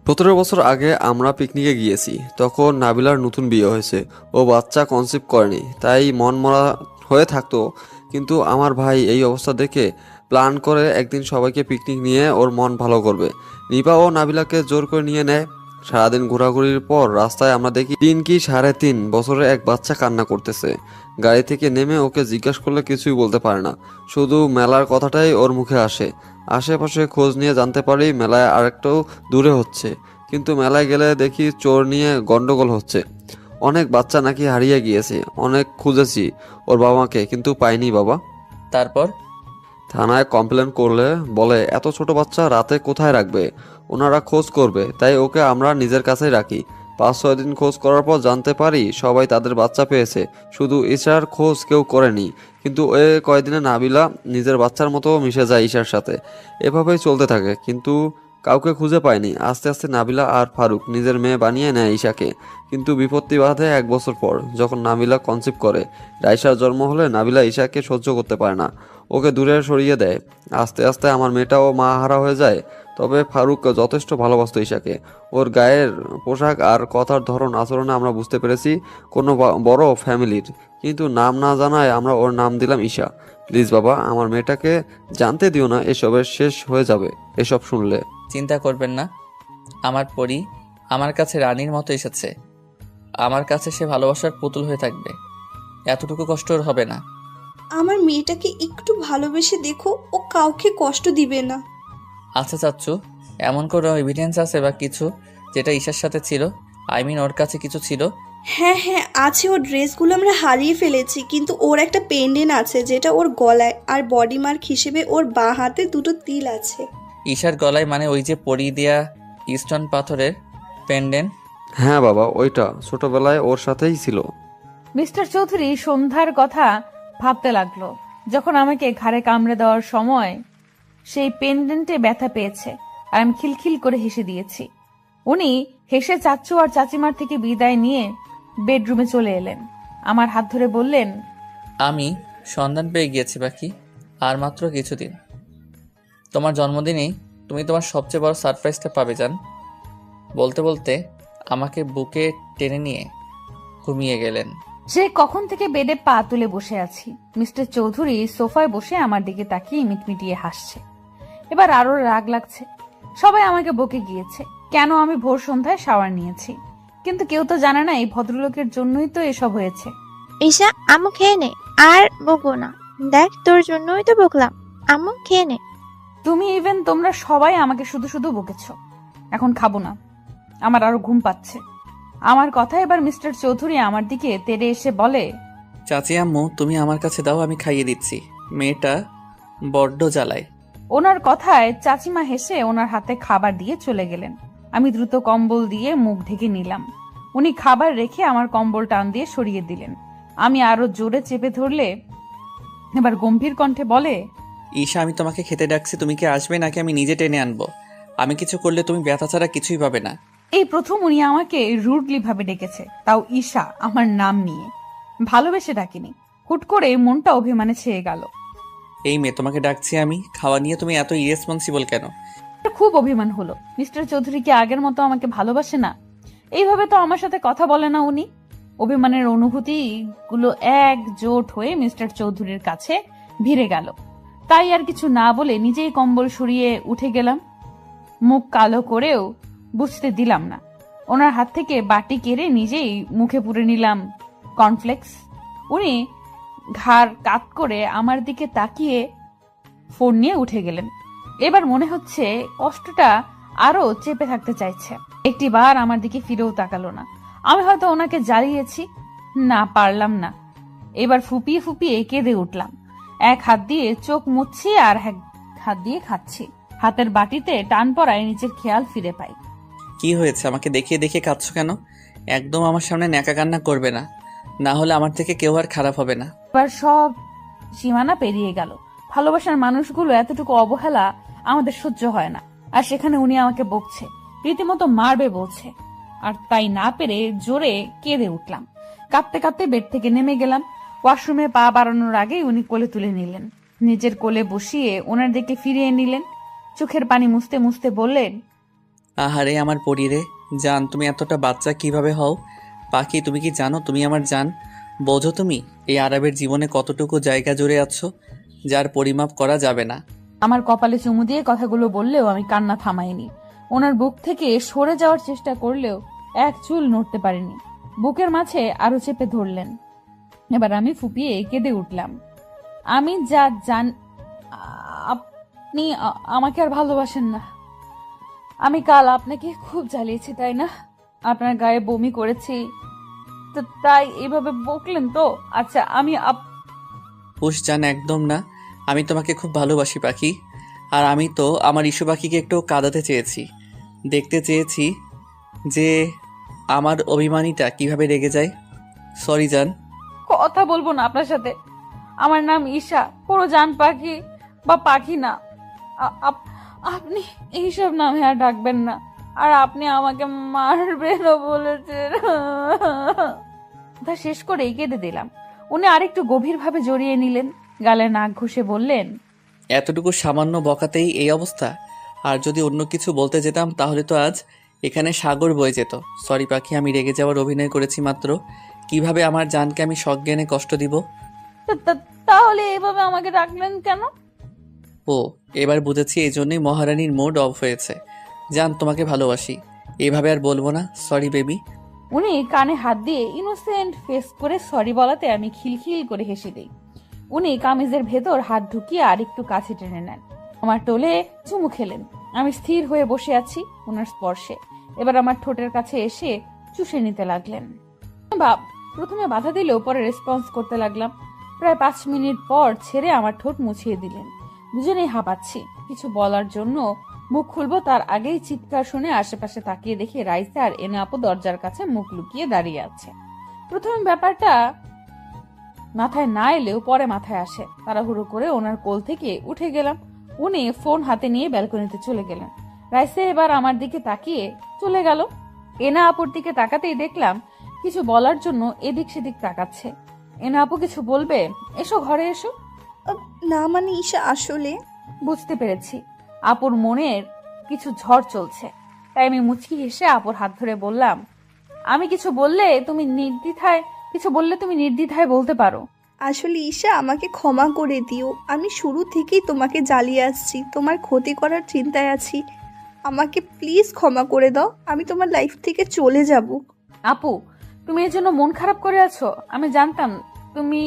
17 বছর আগে আমরা পিকনিকে গিয়েছি, তখন নাবিলার নতুন বিয়ে হয়েছে। ও বাচ্চা কনসিভ করেনি, তাই মন মরা হয়ে থাকতো। কিন্তু আমার ভাই এই অবস্থা দেখে প্ল্যান করে একদিন সবাইকে পিকনিক নিয়ে ওর মন ভালো করবে। নিপা ও নাবিলাকে জোর করে নিয়ে নেয়। সারাদিন ঘোরাঘুরির পর রাস্তায় আমরা দেখি 3 কি 3.5 বছরের এক বাচ্চা কান্না করতেছে। গাড়ি থেকে নেমে ওকে জিজ্ঞাসা করলে কিছুই বলতে পারে না, শুধু মেলার কথাটাই ওর মুখে আসে। আশেপাশে খোঁজ নিয়ে জানতে পারি মেলায় আরেকটাও দূরে হচ্ছে, কিন্তু মেলায় গেলে দেখি চোর নিয়ে গন্ডগোল হচ্ছে। অনেক বাচ্চা নাকি হারিয়ে গিয়েছে। অনেক খুঁজেছি ওর বাবাকে, কিন্তু পাইনি বাবা। তারপর থানায় কমপ্লেন করলে বলে এত ছোট বাচ্চা রাতে কোথায় রাখবে, ওনারা খোঁজ করবে, তাই ওকে আমরা নিজের কাছেই রাখি। 5-6 দিন খোঁজ করার পর জানতে পারি সবাই তাদের বাচ্চা পেয়েছে, শুধু ঈশার খোঁজ কেউ করেনি। কিন্তু ওই কয়দিনে নাবিলা নিজের বাচ্চার মতো মিশে যায় ঈশার সাথে। এভাবেই চলতে থাকে, কিন্তু কাউকে খুঁজে পায়নি। আস্তে আস্তে নাবিলা আর ফারুক নিজের মেয়ে বানিয়ে নেয় ঈশাকে। কিন্তু বিপত্তি বাধে 1 বছর পর, যখন নাবিলা কনসিভ করে। রাইসার জন্ম হলে নাবিলা ঈশাকে সহ্য করতে পারে না, ওকে দূরে সরিয়ে দেয়। আস্তে আস্তে আমার মেয়েটাও মা হারা হয়ে যায়। তবে ফারুক যথেষ্ট ভালোবাসত ঈশাকে। ওর গায়ের পোশাক আর কথার ধরন আচরণে আমরা বুঝতে পেরেছি কোনো বড় ফ্যামিলির। কিন্তু নাম না জানায় আমরা ওর নাম দিলাম ঈশা। প্লিজ বাবা, আমার মেয়েটাকে জানতে দিও না, এসবের শেষ হয়ে যাবে এসব শুনলে। চিন্তা করবেন না, আমার পরি আমার কাছে রানীর মতো এসেছে। আমার কাছে সে ভালোবাসার পুতুল হয়ে থাকবে, এতটুকু কষ্ট ওর হবে না। আমার মেয়েটাকে একটু ভালোবেসে দেখো, ও কাউকে কষ্ট দিবে না। আচ্ছা চাচ্ছু, এমন কোনো এভিডেন্স আছে বা কিছু যেটা ঈশার সাথে ছিল? ওর কাছে কিছু ছিল? হ্যাঁ হ্যাঁ আছে, ওর ড্রেসগুলো আমরা হারিয়ে ফেলেছি, কিন্তু ওর একটা পেন্ডেন্ট আছে যেটা ওর গলায়, আর বডি মার্ক হিসেবে ওর বাঁ হাতে 2টো তিল আছে। ঈশার গলায় মানে ওই যে পরি দেয়া স্টোন পাথরের পেন্ডেন্ট? হ্যাঁ বাবা, ওইটা ছোটবেলায় ওর সাথেই ছিল। মিস্টার চৌধুরী সন্ধ্যার কথা ভাবতে লাগলো, যখন আমাকে ঘাড়ে কামড়ে দেওয়ার সময় সেই পেন্ডেন্টে ব্যথা পেয়েছে আর আমি খিলখিল করে হেসে দিয়েছি। উনি হেসে চাচু আর চাচিমার থেকে বিদায় নিয়ে বেডরুমে চলে এলেন। আমার হাত ধরে বললেন, আমি সন্ধান পেয়ে গিয়েছি পাখি, আর মাত্র কিছুদিন। তোমার জন্মদিনেই তুমি তোমার সবচেয়ে বড় সারপ্রাইজটা পাবে জান। বলতে বলতে আমাকে বুকে টেনে নিয়ে ঘুমিয়ে গেলেন। সে কখন থেকে বেডে পা তুলে বসে আছি। মিস্টার চৌধুরী সোফায় বসে আমার দিকে তাকিয়ে মিটমিটিয়ে হাসছে। এবার আরো রাগ লাগছে। সবাই আমাকে বকে গিয়েছে কেন আমি ভোর সন্ধ্যায় শাওয়ার নিয়েছি, কিন্তু কেউ তো জানে না এই ভদ্রলোকের জন্যই তো এসব হয়েছে। ঈশা, আম্মু খেয়ে নে, আর বকবো না। দেখ, তোর জন্যই তো বকলাম। আম্মু খেয়ে নে। তুমি ইভেন তোমরা সবাই আমাকে শুধু শুধু বকেছ। এখন খাবো না, আমার আরো ঘুম পাচ্ছে। আমার কথা এবার মিস্টার চৌধুরী আমার দিকে তেড়ে এসে বলে, চাচি আম্মু তুমি আমার কাছে দাও, আমি খাইয়ে দিচ্ছি। মেয়েটা বড্ড জ্বালায়। ওনার কথায় চাচিমা হেসে ওনার হাতে খাবার দিয়ে চলে গেলেন। আমি দ্রুত কম্বল দিয়ে মুখ ঢেকে নিলাম। উনি খাবার রেখে আমার কম্বল টান দিয়ে সরিয়ে দিলেন। আমি আরো জোরে চেপে ধরলে এবার গম্ভীর কণ্ঠে বলে, ঈশা, আমি তোমাকে খেতে ডাকছি, তুমি কি আসবে নাকি আমি নিজে টেনে আনবো? আমি কিছু করলে তুমি ব্যথা ছাড়া কিছুই পাবে না। এই প্রথম উনি আমাকে রুডলি ভাবে ডেকেছে, তাও ঈশা আমার নাম নিয়ে। ভালোবেসে ডাকিনি, হুট করে মনটা অভিমানে ছেয়ে গেল। এই মেয়ে, তোমাকে ডাকছি আমি, খাওয়া নিয়ে তুমি এত ইরেসপন্সিবল কেন? খুব অভিমান হলো। মিস্টার চৌধুরী কি আগের মতো আমাকে ভালোবাসে না? এইভাবে তো আমার সাথে কথা বলে না উনি। অভিমানের অনুভূতি গুলো একজোট হয়ে মিস্টার চৌধুরীর কাছে ভিড়ে গেল। তাই আর কিছু না বলে নিজেই কম্বল সরিয়ে উঠে গেলাম। মুখ কালো করেও বুঝতে দিলাম না। ওনার হাত থেকে বাটি কেড়ে নিজেই মুখে পুরে নিলাম কর্নফ্লেক্স। উনি ঘাড় কাত করে আমার দিকে তাকিয়ে ফোন নিয়ে উঠে গেলেন। এবার মনে হচ্ছে কষ্টটা আরো চেপে থাকতে চাইছে। একটিবার আমার দিকে ফিরেও তাকালো না। আমি হয়তো ওনাকে জ্বালিয়েছি, না পারলাম না। এবার ফুপিয়ে ফুপিয়ে কেঁদে উঠলাম। এক হাত দিয়ে চোখ মুছছি আর এক হাত দিয়ে খাচ্ছি। হাতের বাটিতে টান পড়ায় নিচের খেয়াল ফিরে পাই। কি হয়েছে? আমাকে দেখিয়ে দেখিয়ে কাঁদছো কেন? একদম আমার সামনে ন্যাকা কান্না করবে না, না হলে আমার থেকে কেউ আর খারাপ হবে না। এবার সব সীমানা পেরিয়ে গেল। ভালোবাসার মানুষগুলো এতটুকু অবহেলা আমাদের সহ্য হয় না। আর সেখানে উনি আমাকে বকছে, রীতিমতো মারবে বলছে। আর তাই না পেরে জোরে কেঁদে উঠলাম। কাঁদতে কাঁদতে বেড থেকে নেমে গেলাম। ওয়াশরুমে পা বাড়ানোর আগেই উনি কোলে তুলে নিলেন। নিজের কোলে বসিয়ে ওনার দিকে ফিরিয়ে নিলেন। চোখের পানি মুছতে মুছতে বললেন, আহারে আমার পরিরে জান, তুমি এতটা বাচ্চা কিভাবে হও? পাখি, তুমি কি জানো তুমি আমার জান? বোঝো তুমি এই আরবের জীবনে কতটুকু জায়গা জুড়ে আছো যার পরিমাপ করা যাবে না। আমার কপালে চুমু দিয়ে কথাগুলো বললেও আমি কান্না থামাইনি। ওনার বুক থেকে সরে যাওয়ার চেষ্টা করলেও এক চুল নড়তে পারিনি। বুকের মাঝে আরো চেপে ধরলেন। এবার আমি ফুপিয়ে কেঁদে উঠলাম। আমি যা জান, আপনি আমাকে আর ভালোবাসেন না। আমি কাল আপনাকে খুব জ্বালিয়েছি, তাই না? আপনার গায়ে বমি করেছি, তাই এভাবে বকলেন তো? আচ্ছা, আমি হুশ জান, একদম না। আমি তোমাকে খুব ভালোবাসি পাখি। আর আমি তো আমার ইস্যু পাখিকে একটু কাঁদাতে চেয়েছি, দেখতে চেয়েছি যে আমার অভিমানীটা কিভাবে রেগে যায়। সরি জান। কথা বলবো না আপনার সাথে। আমার নাম ঈশা, কোনো জান পাখি বা পাখি না। আপনি এইসব নামে আর ডাকবেন না। আর আপনি আমাকে মারবেনও বলেছেন। তা শেষ করে কেঁদে দিলাম। উনি আরেকটু গভীর ভাবে জড়িয়ে নিলেন, গালে নাক ঘষে বললেন, এতটুকু সামান্য বকাতেই এই অবস্থা? আর যদি অন্য কিছু বলতে যেতাম তাহলে তো আজ এখানে সাগর বয়ে যেত। সরি পাখি, আমি রেগে যাওয়ার অভিনয় করেছি মাত্র। কিভাবে আমার জানকে আমি সজ্ঞানে কষ্ট দিব? তাহলে এভাবে আমাকে ডাকলেন কেন? ও, এবার বুঝেছি, এই জন্যই মহারানীর মুড অফ হয়েছে। জান, তোমাকে ভালোবাসি, এভাবে আর বলবো না। Sorry baby. উনি কানে হাত দিয়ে ইনোসেন্ট ফেস করে সরি বলাতে আমি খিলখিল করে হেসে দিই। উনি কামিজের ভেতর হাত ঢুকিয়ে আর একটু কাছে টেনে নেন। আমার টোলে চুমু খেলেন। আমি স্থির হয়ে বসে আছি ওনার স্পর্শে। এবার আমার ঠোঁটের কাছে এসে চুষে নিতে লাগলেন। প্রথমে বাধা দিলেও পরে রেসপন্স করতে লাগলাম। প্রায় 5 মিনিট পর ছেড়ে আমার ঠোঁট মুছিয়ে দিলেন। দুজনেই হাঁপাচ্ছি। কিছু বলার জন্য মুখ খুলবো তার আগেই চিৎকার শুনে আশেপাশে তাকিয়ে দেখি রাইসা আর এনে আপু দরজার কাছে মুখ লুকিয়ে দাঁড়িয়ে আছে। প্রথমে ব্যাপারটা মাথায় না এলেও পরে মাথায় আসে। তাড়াহুড়ো করে ওনার কোল থেকে উঠে গেলাম। উনি ফোন হাতে নিয়ে ব্যালকনিতে চলে গেলেন। রাইসা এবার আমার দিকে তাকিয়ে চলে গেল। এনা আপুর দিকে তাকাতেই দেখলাম কিছু বলার জন্য এদিক সেদিক তাকাচ্ছে। এনা আপু কিছু বলবে? এসো ঘরে এসো। না মানে ঈশা আসলে বুঝতে পেরেছি আপুর মনের কিছু ঝড় চলছে, তাই আমি মুচকি হেসে আপুর হাত ধরে বললাম, আমি কিছু বললে তুমি নির্দ্বিধায় বলতে পারো। আসলে ঈশা আমাকে ক্ষমা করে দিও। আমি শুরু থেকেই তোমাকে জ্বালিয়ে আসছি, তোমার ক্ষতি করার চিন্তায় আছি। আমাকে প্লিজ ক্ষমা করে দাও। আমি তোমার লাইফ থেকে চলে যাব। আপু, তুমি এর জন্য মন খারাপ করে আছো? আমি জানতাম তুমি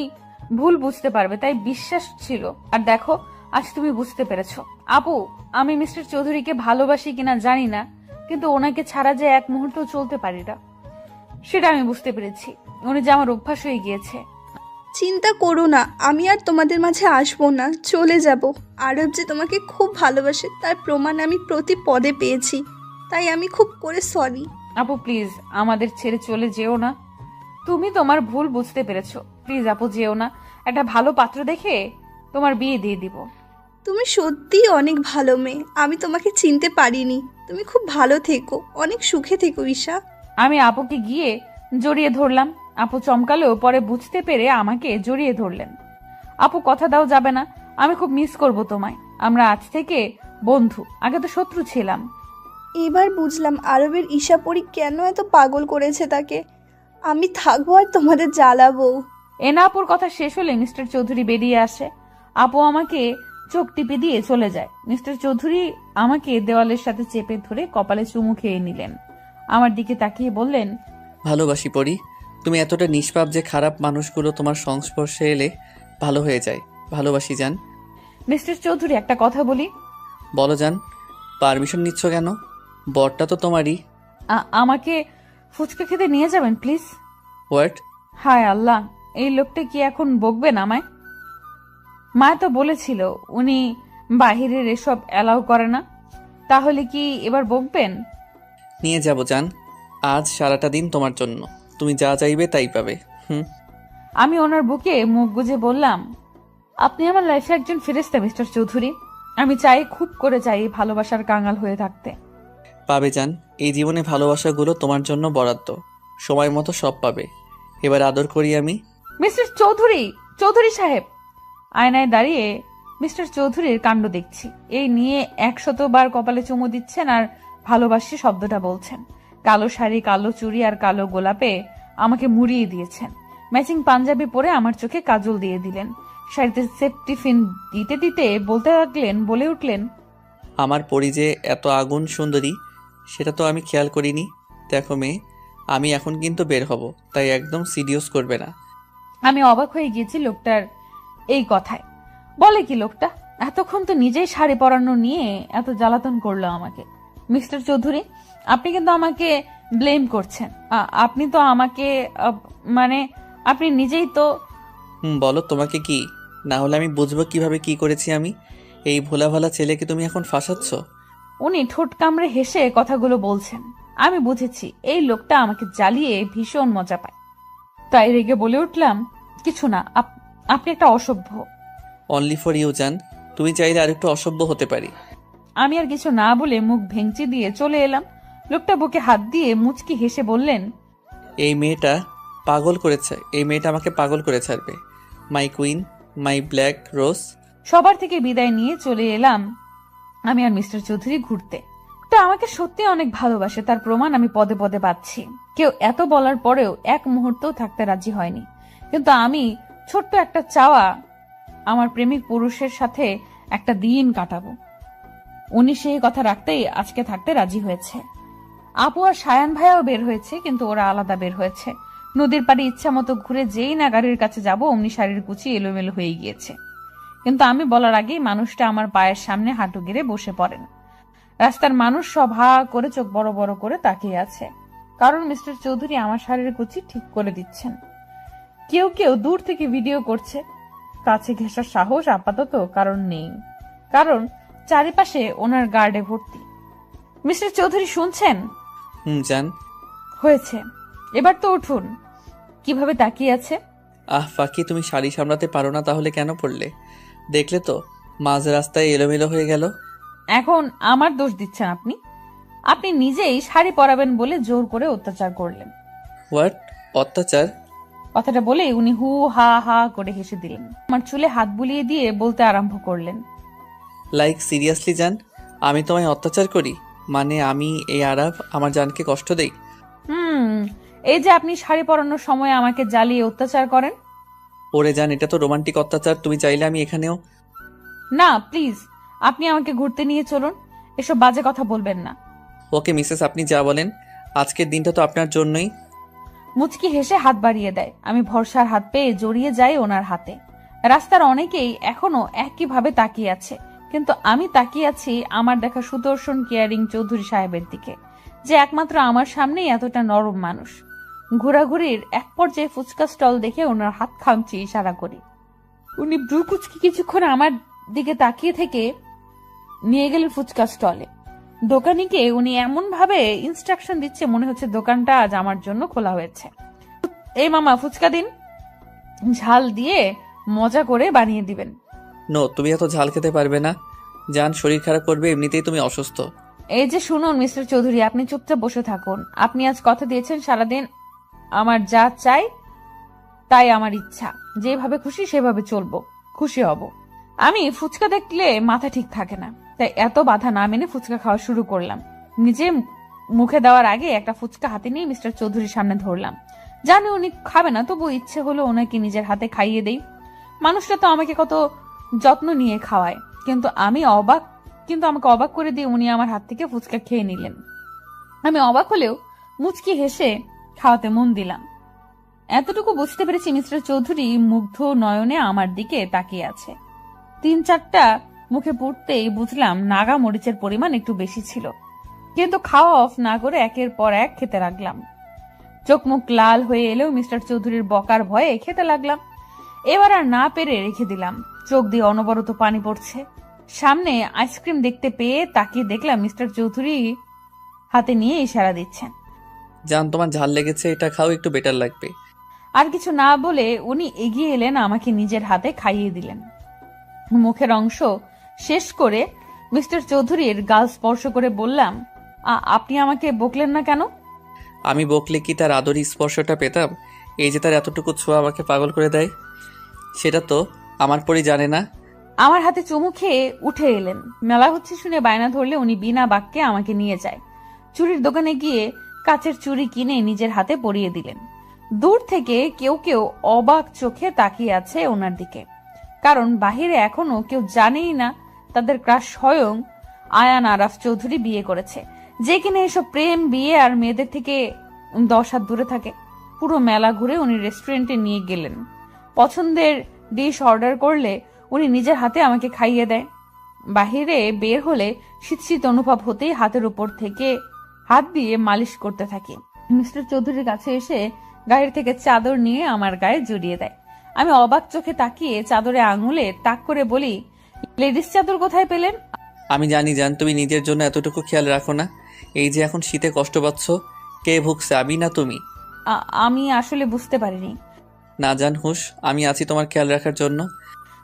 ভুল বুঝতে পারবে, তাই বিশ্বাস ছিল। আর দেখো আজ তুমি বুঝতে পেরেছো। আপু, আমি মিস্টার চৌধুরীকে ভালোবাসি কিনা জানি না, কিন্তু ওনাকে ছাড়া যে এক মুহূর্ত চলতে পারি না সেটা আমি বুঝতে পেরেছি। উনি যে আমার অভ্যাস হয়ে গিয়েছে। চিন্তা করো না, আমি আর তোমাদের মাঝে আসবো না, চলে যাব। আরব যে তোমাকে খুব ভালোবাসে তার প্রমাণ আমি প্রতি পদে পেয়েছি, তাই আমি খুব করে সরি। আপু প্লিজ আমাদের ছেড়ে চলে যেও না। তুমি তোমার ভুল বুঝতে পেরেছো। প্লিজ আপু যেও না। একটা ভালো পাত্র দেখে তোমার বিয়ে দিয়ে দিব। তুমি সত্যিই অনেক ভালো মেয়ে, আমি তোমাকে চিনতে পারিনি। তুমি খুব ভালো থেকো, অনেক সুখে থেকো ঈশা। আমি আপুকে গিয়ে জড়িয়ে ধরলাম। আপু চমকালেও পরে বুঝতে পেরে আমাকে জড়িয়ে ধরলেন। আপু কথা দাও যাবে না, আমি খুব মিস করব তোমায়। আমরা আজ থেকে বন্ধু, আগে তো শত্রু ছিলাম। এবার বুঝলাম আরবের ঈশাপরি কেন এত পাগল করেছে তাকে। আমি থাকবো আর তোমাদের জ্বালাবো। এনা আপুর কথা শেষ হলে মিস্টার চৌধুরী বেরিয়ে আসে। আপু আমাকে চোখ টিপে দিয়ে চলে যায়। মিস্টার চৌধুরী আমাকে দেওয়ালের সাথে চেপে ধরে কপালে চুমু খেয়ে নিলেন। আমার দিকে তাকিয়ে বললেন, ভালোবাসি পরি। তুমি এতটা নিষ্পাপ যে খারাপ মানুষগুলো তোমার সংস্পর্শে এলে ভালো হয়ে যায়। ভালোবাসি জান। মিস্টার চৌধুরী একটা কথা বলি। বলো জান। পারমিশন নিচ্ছ কেন? বরটা তো তোমারই। আমাকে ফুচকা খেতে নিয়ে যাবেন প্লিজ। হোয়াট? হায় আল্লাহ, এই লোকটা কি এখন বকবেন আমায়? মা তো বলেছিল উনি বাহিরের এসব অ্যালাউ করে না, তাহলে কি এবার বকবেন? নিয়ে যাব জান। আজ সারাটা দিন তোমার জন্য। তুমি যা চাইবে তাই পাবে। আমি ওনার বুকে মুখ গুজে বললাম, আপনি আমার লাইফে একজন ফেরেশতা মিস্টার চৌধুরী। আমি চাই, খুব করে চাই ভালোবাসার কাঙাল হয়ে থাকতে। পাবে জান। এই জীবনে ভালোবাসাগুলো তোমার জন্য বরাদ্দ। সময় মতো সব পাবে। এবার আদর করি আমি। মিস্টার চৌধুরী, চৌধুরী সাহেব। আয়নায় দাঁড়িয়ে মিস্টার চৌধুরীর কাণ্ড দেখছি। এই নিয়ে 100 বার কপালে চুমু দিচ্ছেন আর ভালোবাসি শব্দটা বলছেন। কালো শাড়ি, কালো চুড়ি আর কালো গোলাপে আমাকে মুড়িয়ে দিয়েছেন। ম্যাচিং পাঞ্জাবি পরে আমার চোখে কাজল দিয়ে দিলেন। শাড়িতে সেফটি পিন দিতে দিতে বলে উঠলেন, আমার পরি যে এত আগুন সুন্দরী সেটা তো আমি খেয়াল করিনি। দেখো মেয়ে, আমি এখন কিন্তু বের হব, তাই একদম সিরিয়াস করবে না। আমি অবাক হয়ে গিয়েছি লোকটার এই কথায়। বলে কি লোকটা? এতক্ষণ তো নিজেই শাড়ি পরানো নিয়ে এত জ্বালাতন করলো আমাকে। মিস্টার চৌধুরী, আপনি কিন্তু আমাকে ব্লেম করছেন। আপনি তো আমাকে মানে আপনি নিজেই তো। বলো তোমাকে কি? না হলে আমি বুঝবো কিভাবে কি করেছি আমি। এই ভোলা ভালা ছেলেকে তুমি এখন ফাঁসাচ্ছ। উনি ঠোঁট কামড়ে হেসে কথাগুলো বলছেন। আমি বুঝেছি এই লোকটা আমাকে জ্বালিয়ে ভীষণ মজা পায়, তাই রেগে বলে উঠলাম, কিছু না, আপনি একটা অসভ্য। অনলি ফর ইউ জান। তুমি চাইলে আরেকটু অসভ্য হতে পারি। আমি আর কিছু না বলে মুখ ভেঙচি দিয়ে চলে এলাম। লোকটা বুকে হাত দিয়ে মুচকি হেসে বললেন, এই মেয়েটা আমাকে পাগল করে ছাড়বে। মাই কুইন, মাই ব্ল্যাক রোজ। সবার থেকে বিদায় নিয়ে চলে এলাম আমি আর মিস্টার চৌধুরী ঘুরতে। তা আমাকে সত্যি অনেক ভালোবাসে, তার প্রমাণ আমি পদে পদে পাচ্ছি। কেউ এত বলার পরেও এক মুহূর্তও থাকতে রাজি হয়নি, কিন্তু আমি ছোট্ট একটা চাওয়া, আমার প্রেমিক পুরুষের সাথে একটা দিন কাটাবো। উনি সেই কথা রাখতেই আজকে থাকতে রাজি হয়েছে। আপু আর সায়ান ভাইয়াও বের হয়েছে, কিন্তু ওরা আলাদা বের হয়েছে। নদীর পাড়ে ইচ্ছা মতো ঘুরে যেই না গাড়ির কাছে যাব, অমনি শাড়ির কুচি এলোমেলো হয়ে গিয়েছে। কিন্তু আমি বলার আগেই মানুষটা আমার পায়ের সামনে হাঁটু গেড়ে বসে পড়েন। রাস্তার মানুষ সব হা করে চোখ বড় বড় করে তাকিয়ে আছে, কারণ মিস্টার চৌধুরী আমার শাড়ির কুচি ঠিক করে দিচ্ছেন। কেউ কেউ দূর থেকে ভিডিও করছে। কাছে ঘেঁষার সাহস আপাতত কারণ নেই, কারণ চারিপাশে ওনার গার্ডে ভর্তি। মিস্টার চৌধুরী শুনছেন? জান। হয়েছে, এবার তো উঠুন। কিভাবে তাকিয়ে আছে। ফাঁকি, তুমি শাড়ি সামলাতে পারো না তাহলে কেন পড়লে? দেখলে তো মাঝ রাস্তায় এলোমেলো হয়ে গেল। এখন আমার দোষ দিচ্ছেন আপনি। আপনি নিজেই শাড়ি পরাবেন বলে জোর করে অত্যাচার করলেন। হোয়াট? অত্যাচার? কথাটা বলে উনি হু হা হা করে হেসে দিলেন। আমার চুলে হাত বুলিয়ে দিয়ে বলতে আরম্ভ করলেন, লাইক সিরিয়াসলি জান, আমি তোমায় অত্যাচার করি? মানে আমি এই আরাফ আমার জানকে কষ্ট দেই? এই যে আপনি শাড়ি পরানোর সময় আমাকে জ্বালিয়ে অত্যাচার করেন। ওরে জান, এটা তো রোমান্টিক অত্যাচার। তুমি চাইলে আমি এখানেও। না প্লিজ, আপনি আমাকে ঘুরতে নিয়ে চলুন। এসব বাজে কথা বলবেন না। ওকে মিসেস, আপনি যা বলেন। আজকের দিনটা তো আপনার জন্যই। মুচকি হেসে হাত বাড়িয়ে দেয়। আমি ভরসার হাত পেয়ে জড়িয়ে যাই ওনার হাতে। রাস্তার অনেকেই এখনো একইভাবে তাকিয়ে আছে, কিন্তু আমি তাকিয়ে আছি আমার দেখা সুদর্শন কেয়ারিং চৌধুরী সাহেবের দিকে, যে একমাত্র আমার সামনেই এতটা নরম মানুষ। ঘোরাঘুরির এক পর্যায়ে ফুচকা স্টল দেখে ওনার হাত খামচি ইশারা করি। উনি ব্রু কুচকি কিছুক্ষণ আমার দিকে তাকিয়ে থেকে নিয়ে গেলেন ফুচকা স্টলে। দোকানিকে উনি এমন ভাবে ইনস্ট্রাকশন দিচ্ছে মনে হচ্ছে দোকানটা আজ আমার জন্য খোলা হয়েছে। এই মামা, ফুচকা দিন, ঝাল দিয়ে মজা করে বানিয়ে দিবেন। নো, তুমি এত ঝাল খেতে পারবে না জান, শরীর খারাপ করবে। এমনিতেই তুমি অসুস্থ। এই যে শুনুন মিস্টার চৌধুরী, আপনি চুপচাপ বসে থাকুন। আপনি আজ কথা দিয়েছেন সারাদিন আমার যা চাই তাই আমার ইচ্ছা, যেভাবে খুশি সেভাবে চলবো, খুশি হব। আমি ফুচকা দেখলে মাথা ঠিক থাকে না, তাই এত বাধা না মেনে ফুচকা খাওয়া শুরু করলাম। নিজে মুখে দেওয়ার আগে একটা ফুচকা হাতে নিয়ে মিস্টার চৌধুরীর সামনে ধরলাম। জানি উনি খাবে না, তবু ইচ্ছে হলো ওনাকে নিজের হাতে খাইয়ে দেই। মানুষটা তো আমাকে কত যত্ন নিয়ে খাওয়ায়, কিন্তু আমাকে অবাক করে দিয়ে উনি আমার হাত থেকে ফুচকা খেয়ে নিলেন। আমি অবাক হলেও মুচকি হেসে খাওয়াতে মন দিলাম। এতটুকু বুঝতে পেরেছি মিস্টার চৌধুরী মুগ্ধ নয়নে আমার দিকে তাকিয়ে আছে। 3-4টা মুখে পুড়তেই বুঝলাম নাগা মরিচের পরিমাণ একটু বেশি ছিল, কিন্তু খাওয়া অফ না করে একের পর এক খেতে লাগলাম। চোখ মুখ লাল হয়ে এলেও মিস্টার চৌধুরীর বকার ভয়ে খেতে লাগলাম। এবার আর না পেরে রেখে দিলাম। চোখ দিয়ে অনবরত পানি পড়ছে। সামনে আইসক্রিম দেখতে পেয়ে তাকিয়ে দেখলাম মিস্টার চৌধুরী হাতে নিয়ে ইশারা দিচ্ছেন। জান, তোমার ঝাল লেগেছে, এটা খাও, একটু বেটার লাগবে। আর কিছু না বলে উনি এগিয়ে এলেন, আমাকে নিজের হাতে খাইয়ে দিলেন। মুখের অংশ শেষ করে মিস্টার চৌধুরীর গাল স্পর্শ করে বললাম, আপনি আমাকে বকলেন না কেন? আমি বকলে কি তার আদরি স্পর্শটা পেতাম? এই যে তার এতটুকু ছোঁয়া আমাকে পাগল করে দেয়, সেটা তো আমার পরই জানে না। আমার হাতে চুমু খেয়ে উঠে এলেন। মেলা হচ্ছে শুনে বায়না ধরলে উনি বিনা বাক্যে আমাকে নিয়ে যায়। চুড়ির দোকানে গিয়ে কাচের চুড়ি কিনে নিজের হাতে পরিয়ে দিলেন। দূর থেকে কেউ কেউ অবাক চোখে তাকিয়ে আছে ওনার দিকে, কারণ বাহিরে এখনো কেউ জানেই না তাদের ক্রাশ স্বয়ং আয়ান আরাফ চৌধুরী বিয়ে করেছে, যে কিনা এসব প্রেম বিয়ে আর মেয়েদের থেকে 10 হাত দূরে থাকে। পুরো মেলা ঘুরে উনি রেস্টুরেন্টে নিয়ে গেলেন। পছন্দের ডিশ অর্ডার করলে উনি নিজের হাতে আমাকে খাইয়ে দেয়। বাহিরে বের হলে শীত শীত অনুভব হতেই হাতের উপর থেকে হাত দিয়ে মালিশ করতে থাকি। মিস্টার চৌধুরীর কাছে এসে গায়ের থেকে চাদর নিয়ে আমার গায়ে জড়িয়ে দেয়। আমি অবাক চোখে তাকিয়ে চাদরে আঙুলে তাক করে বলি, লেডিস চাদর কোথায় পেলেন? আমি জানি জান, তুমি নিজের জন্য এতটুকু খেয়াল রাখো না। এই যে এখন শীতে কষ্ট পাচ্ছ, কে ভুগছে, আমি না তুমি? আমি আসলে বুঝতে পারিনি। না জান হুশ, আমি আছি তোমার খেয়াল রাখার জন্য।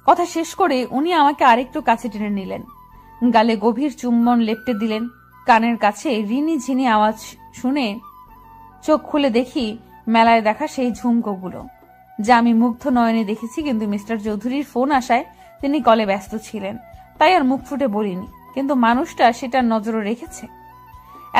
কথা শেষ করে উনি আমাকে আরেকটু কাছে টেনে নিলেন, গালে গভীর চুম্বন লেপটে দিলেন। কানের কাছে রিনি ঝিনি আওয়াজ শুনে চোখ খুলে দেখি মেলায় দেখা সেই ঝুমকোগুলো, যা আমি মুগ্ধ নয়নে দেখেছি, কিন্তু মিস্টার চৌধুরীর ফোন আসায় তিনি কলে ব্যস্ত ছিলেন, তাই আর মুখ ফুটে বলিনি। কিন্তু মানুষটা সেটা নজরে রেখেছে।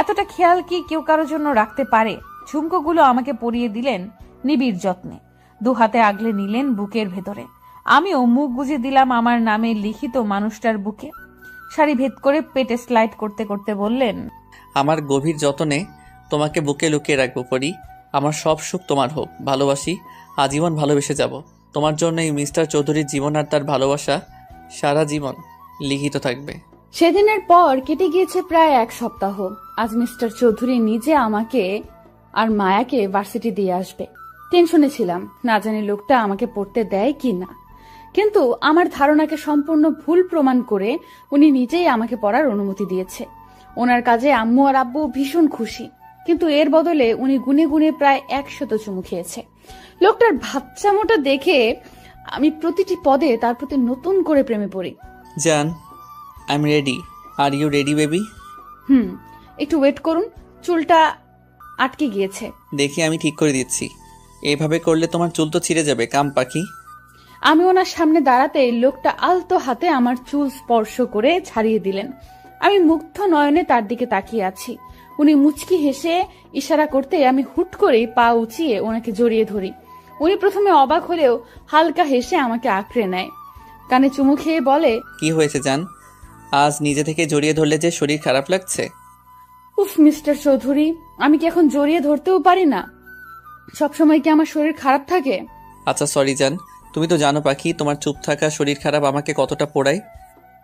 এতটা খেয়াল কি কেউ কারোর জন্য রাখতে পারে? ঝুমকোগুলো আমাকে পরিয়ে দিলেন নিবিড় যত্নে, 2 হাতে আগলে নিলেন বুকের ভেতরে। আমিও মুখ গুজে দিলাম আমার নামে লিখিত মানুষটার বুকে। শাড়ি ভেদ করে পেটে স্লাইড করতে করতে বললেন, আমার গভীর যতনে তোমাকে বুকে লুকিয়ে রাখবো পরি। আমার সব সুখ তোমার হোক, ভালোবাসি, আজীবন ভালোবেসে যাব। তোমার জন্য এই মিস্টার চৌধুরীর জীবন আর তার ভালোবাসা সারা জীবন লিখিত থাকবে। সেদিনের পর কেটে গিয়েছে প্রায় 1 সপ্তাহ। আজ মিস্টার চৌধুরী নিজে আমাকে আর মায়াকে ভার্সিটি দিয়ে আসবে। টেনশনে ছিলাম, না জানি লোকটা আমাকে পড়তে দেয় কি না। কিন্তু আমার ধারণাকে সম্পূর্ণ ভুল প্রমাণ করে উনি নিজেই আমাকে পড়ার অনুমতি দিয়েছে। ওনার কাজে আম্মু আর আব্বু ভীষণ খুশি, কিন্তু এর বদলে উনি গুনে গুনে প্রায় 100 চুমু খেয়েছে। লোকটার বাচ্চামোটা দেখে আমি প্রতিটি পদে তার প্রতি নতুন করে প্রেমে পড়ি। জান, I am ready. Are you ready baby? একটু ওয়েট করুন, চুলটা আটকে গিয়েছে। দেখি আমি ঠিক করে দিচ্ছি। এভাবে করলে তোমার চুল তো ছিঁড়ে যাবে কাম পাখি। আমি ওনার সামনে দাঁড়াতে লোকটা আলতো হাতে আমার চুল স্পর্শ করে ছাড়িয়ে দিলেন। আমি মুগ্ধ নয়নে তার দিকে তাকিয়ে আছি। উনি মুচকি হেসে ইশারা করতে আমি হুট করেই পা উঁচিয়ে ওনাকে জড়িয়ে ধরি। উনি প্রথমে অবাক হলেও হালকা হেসে আমাকে আঁকড়ে নেয়, কানে চুমু খেয়ে বলে, কি হয়েছে জান? আজ নিজে থেকে জড়িয়ে ধরলে যে শরীর খারাপ লাগছে? উফ মিস্টার চৌধুরী, আমি কি এখন জড়িয়ে ধরতেও পারি না? সবসময় কি আমার শরীর খারাপ থাকে? আচ্ছা সরি জান, তুমি তো জানো পাখি তোমার চুপ থাকা শরীর খারাপ আমাকে কতটা পোড়ায়।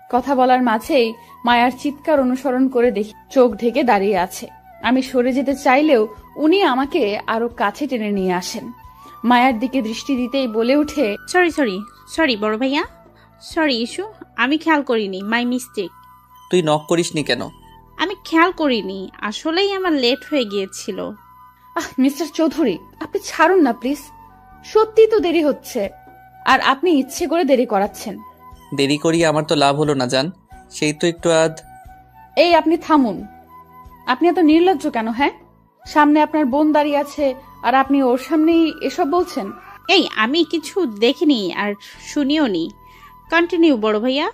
কথা বলার মাঝেই মায়ার চিৎকার অনুসরণ করে দেখি চোখ ঢেকে দাঁড়িয়ে আছে। আমি সরে যেতে চাইলেও উনি আমাকে আরো কাছে টেনে নিয়ে আসেন। মায়ার দিকে দৃষ্টি দিতেই বলে উঠে, সরি বড় ভাইয়া, সরি ইস্যু, আমি খেয়াল করিনি, মাই মিস্টেক। তুই নক করিসনি কেন? আমি খেয়াল করিনি, আসলেই আমার লেট হয়ে গিয়েছিল। মিস্টার চৌধুরী, আপনি ছাড়ুন না প্লিজ, সত্যি তো দেরি হচ্ছে, আর আপনি ইচ্ছে করে দেরি করাচ্ছেন। দেরি করি আমার তো লাভ হলো না জান, সেই তো একটু এই আপনি থামুন, আপনি এত নির্লজ্জ কেন? হ্যাঁ, সামনে আপনার বোন দাঁড়িয়ে আছে আর আপনি ওর সামনেই এসব বলছেন। এই আমি কিছু দেখিনি আর শুনিও নি। কন্টিনিউ বড় ভাইয়া,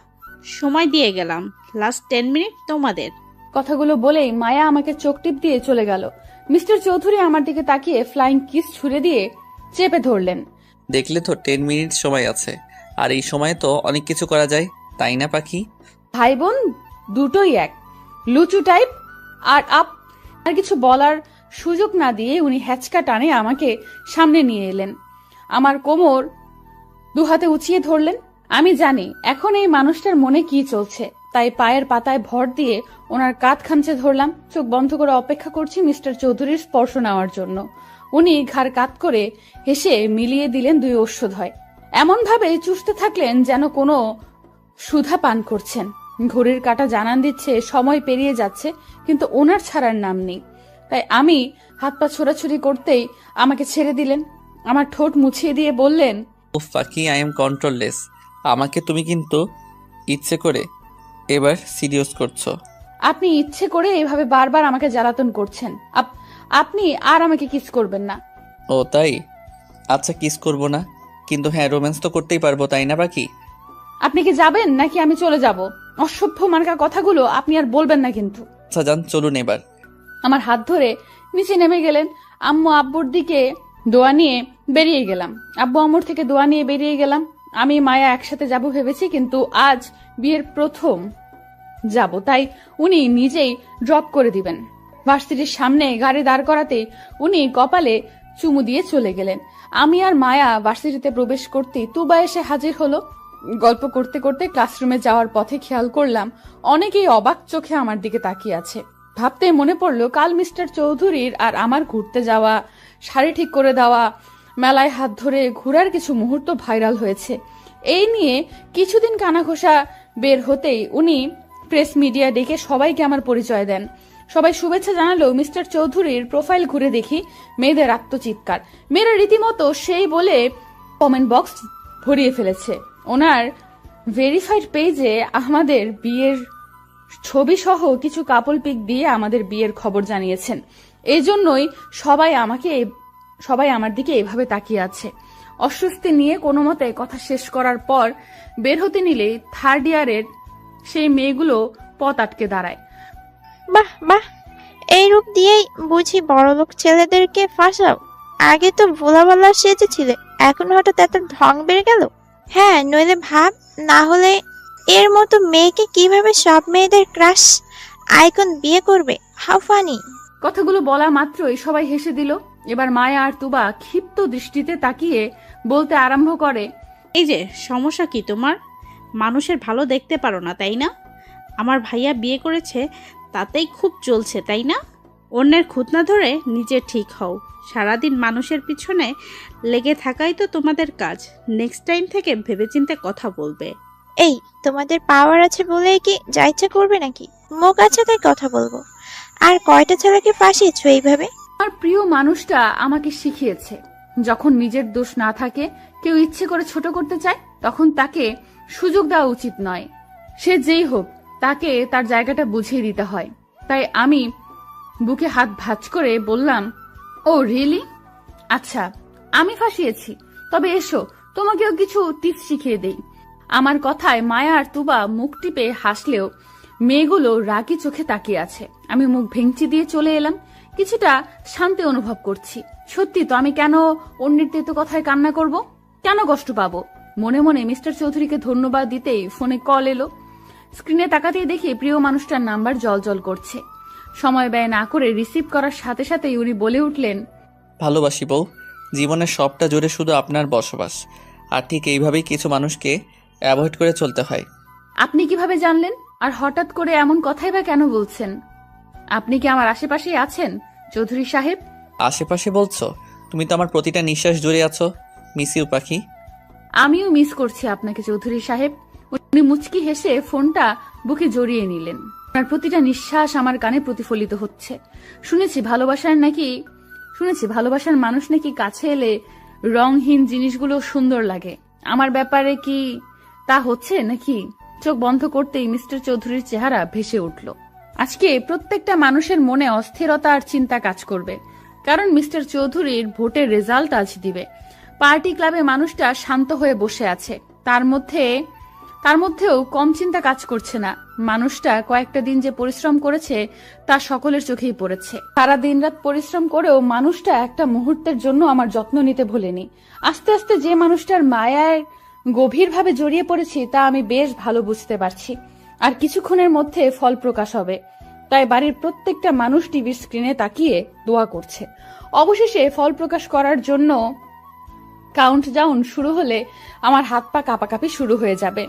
সময় দিয়ে গেলাম, লাস্ট 10 মিনিট তোমাদের। কথাগুলো বলেই মায়া আমাকে চোখ টিপ দিয়ে চলে গেল। মিস্টার চৌধুরী আমার দিকে তাকিয়ে ফ্লাইং কিস ছুড়ে দিয়ে চেপে ধরলেন। দেখলে তো 10 মিনিট সময় আছে, আর এই সময়ে তো অনেক কিছু করা যায়, তাই না পাখি? ভাই বোন দুটোই এক, লুচু টাইপ। আর কিছু বলার সুযোগ না দিয়ে উনি হ্যাচকা টানে আমাকে সামনে নিয়ে এলেন। আমার কোমর দুহাতে উঁচিয়ে ধরলেন। আমি জানি এখন এই মানুষটার মনে কি চলছে, তাই পায়ের পাতায় ভর দিয়ে ওনার কাঁধ খামচে ধরলাম। চোখ বন্ধ করে অপেক্ষা করছি মিস্টার চৌধুরীর স্পর্শ নেওয়ার জন্য। উনি ঘাড় কাত করে হেসে মিলিয়ে দিলেন দুই ওষ্ঠদ্বয়, এমন ভাবে চুষতে থাকলেন যেন কোনো সুধা পান করছেন। ঘড়ির কাঁটা জানান দিচ্ছে সময় পেরিয়ে যাচ্ছে, কিন্তু ওনার ছাড়ার নাম নেই। তাই আমি হাত পা ছোড়াছুড়ি করতেই আমাকে ছেড়ে দিলেন। আমার ঠোঁট মুছিয়ে দিয়ে বললেন, উফ পাখি, আই এম কন্ট্রোললেস। আমাকে তুমি কিন্তু ইচ্ছে করে এবার সিরিয়াস করছো। আপনি ইচ্ছে করে এভাবে বারবার আমাকে জ্বালাতন করছেন। আপনি আর আমাকে কিস করবেন না। ও তাই? আচ্ছা কিস করব না, কিন্তু হ্যাঁ রোম্যান্স তো করতেই পারবো, তাই না পাখি? আপনি কি যাবেন নাকি আমি চলে যাব? অসভ্য মার্কা কথাগুলো আপনি আর বলবেন না কিন্তু। আচ্ছা যান, চলুন এবার। আমার হাত ধরে নিচে নেমে গেলেন। আম্মু আব্বুর দিকে দোয়া নিয়ে বেরিয়ে গেলাম। আব্বু আম্মুর থেকে দোয়া নিয়ে বেরিয়ে গেলাম। আমি মায়া একসাথে যাব ভেবেছি, কিন্তু আজ বিয়ের প্রথম যাব, তাই উনি নিজেই ড্রপ করে দিবেন। ভার্সিটির সামনে গাড়ি দাঁড় করাতেই উনি কপালে চুমু দিয়ে চলে গেলেন। আমি আর মায়া ভার্সিটিতে প্রবেশ করতেই তুবা এসে হাজির হলো। গল্প করতে করতে ক্লাসরুমে যাওয়ার পথে খেয়াল করলাম অনেকেই অবাক চোখে আমার দিকে তাকিয়ে আছে। ভাবতে মনে পড়লো কাল মিস্টার চৌধুরীর আর আমার ঘুরতে যাওয়া, শাড়ি ঠিক করে দেওয়া, মেলায় হাত ধরে ঘোরার কিছু মুহূর্ত ভাইরাল হয়েছে। এই নিয়ে কিছুদিন কানাঘোষা বের হতেই উনি প্রেস মিডিয়া ডেকে সবাইকে আমার পরিচয় দেন। সবাই শুভেচ্ছা জানালেও মিস্টার চৌধুরীর প্রোফাইল ঘুরে দেখি মেয়েদের আত্মচিৎকার। মেয়েরা রীতিমতো সেই বলে কমেন্ট বক্স ভরিয়ে ফেলেছে। ওনার ভেরিফাইড পেজে আমাদের বিয়ের ছবি সহ কিছু কাপল পিক দিয়ে আমাদের বিয়ের খবর জানিয়েছেন। এই জন্যই সবাই আমার দিকে এভাবে তাকিয়ে আছে। অস্বস্তি নিয়ে কোনো মতে কথা শেষ করার পর বের হতে নিলে থার্ড ইয়ারের সেই মেয়েগুলো পথ আটকে দাঁড়ায়। বাহ বাহ, এই রূপ দিয়েই বুঝি বড়লোক ছেলেদেরকে ফাঁসাও? আগে তো ভোলাবালা সেজেছিলে, এখন হঠাৎ এত ঢং বেড়ে গেল। হ্যাঁ, নইলে ভাব, না হলে এর মতো মেয়েকে কিভাবে সব মেয়েদের ক্রাশ আইকন বিয়ে করবে? How funny. কথাগুলো বলা মাত্রই সবাই হেসে দিল। এবার মায়া আর তুবা ক্ষিপ্ত দৃষ্টিতে তাকিয়ে বলতে আরম্ভ করে, এই যে সমস্যা কি তোমার? মানুষের ভালো দেখতে পারো না তাই না? আমার ভাইয়া বিয়ে করেছে, তাতেই খুব চলছে তাই না? অন্যের খুঁত না ধরে নিজে ঠিক হও। সারাদিন মানুষের পিছনে লেগে থাকাই তো তোমাদের কাজ। নেক্সট টাইম থেকে ভেবেচিন্তে কথা বলবে। এই, তোমাদের পাওয়ার আছে বলেই কি যা ইচ্ছা করবে নাকি? মুখ আছে তাই কথা বলবো। আর কয়টা ছেলেকে ফাঁসিয়েছো এইভাবে? আমার প্রিয় মানুষটা আমাকে শিখিয়েছে যখন নিজের দোষ না থাকে, কেউ ইচ্ছে করে ছোট করতে চায়, তখন তাকে সুযোগ দেওয়া উচিত নয়। সে যেই হোক, তাকে তার জায়গাটা বুঝিয়ে দিতে হয়। তাই আমি বুকে হাত ভাঁজ করে বললাম, ও রিয়েলি? আচ্ছা, আমি ফাঁসিয়েছি, তবে এসো তোমাকেও কিছু টিপস শিখিয়ে দেই। আমার কথায় মায়া আর তুবা মুখ টিপে হাসলেও মেয়েগুলো রাগী চোখে তাকিয়ে আছে। আমি মুখ ভেঙচি দিয়ে চলে এলাম। কিছুটা শান্তি অনুভব করছি। সত্যি তো, আমি কেন অন্যের তেতো কথায় কান্না করব? কেন কষ্ট পাবো? মনে মনে মিস্টার চৌধুরীকে ধন্যবাদ দিতেই ফোনে কল এলো। স্ক্রিনে তাকাতেই দেখি প্রিয় মানুষটার নাম্বার জলজল করছে। সময় ব্যয় না করে রিসিভ করার সাথে সাথেই উনি বলে উঠলেন, ভালোবাসি বউ, জীবনের সবটা জুড়ে শুধু আপনার বসবাস। আর ঠিক এইভাবেই কিছু মানুষকে অ্যাভয়েড করে চলতে হয়। আপনি কিভাবে জানলেন? আর হঠাৎ করে এমন কথাই বা কেন বলছেন? আপনি কি আমার আশেপাশেই আছেন চৌধুরী সাহেব? আশেপাশে বলছো? তুমি তো আমার প্রতিটা নিঃশ্বাস জুড়ে আছো। মিস ইউ পাখি। আমিও মিস করছি আপনাকে চৌধুরী সাহেব। উনি মুচকি হেসে ফোনটা বুকে জড়িয়ে নিলেন। আপনার প্রতিটা নিঃশ্বাস আমার কানে প্রতিফলিত হচ্ছে। শুনেছি ভালোবাসার মানুষ নাকি কাছে এলে রংহীন জিনিসগুলো সুন্দর লাগে। আমার ব্যাপারে কি তা হচ্ছে নাকি? চোখ বন্ধ করতেই মিস্টার চৌধুরীর চেহারা ভেসে উঠল। আজকে প্রত্যেকটা মানুষের মনে অস্থিরতা আর চিন্তা কাজ করবে, কারণ মিস্টার চৌধুরীর ভোটের রেজাল্ট আজ দিবে। পার্টি ক্লাবে মানুষটা শান্ত হয়ে বসে আছে। তার মধ্যেও কম চিন্তা কাজ করছে না। মানুষটা কয়েকটা দিন যে পরিশ্রম করেছে তা সকলের চোখেই পড়েছে। সারা দিন রাত পরিশ্রম করেও মানুষটা একটা মুহূর্তের জন্য আমার যত্ন নিতে ভোলেনি। আস্তে আস্তে যে মানুষটার মায়ায় গভীরভাবে জড়িয়ে পড়েছি তা আমি বেশ ভালো বুঝতে পারছি। আর কিছুক্ষণের মধ্যে ফল প্রকাশ হবে। তাই বাড়ির প্রত্যেকটা মানুষ টিভির স্ক্রিনে তাকিয়ে দোয়া করছে। অবশেষে ফল প্রকাশ করার জন্য কাউন্টডাউন শুরু হলে আমার হাত পা কাঁপাকাঁপি শুরু হয়ে যাবে।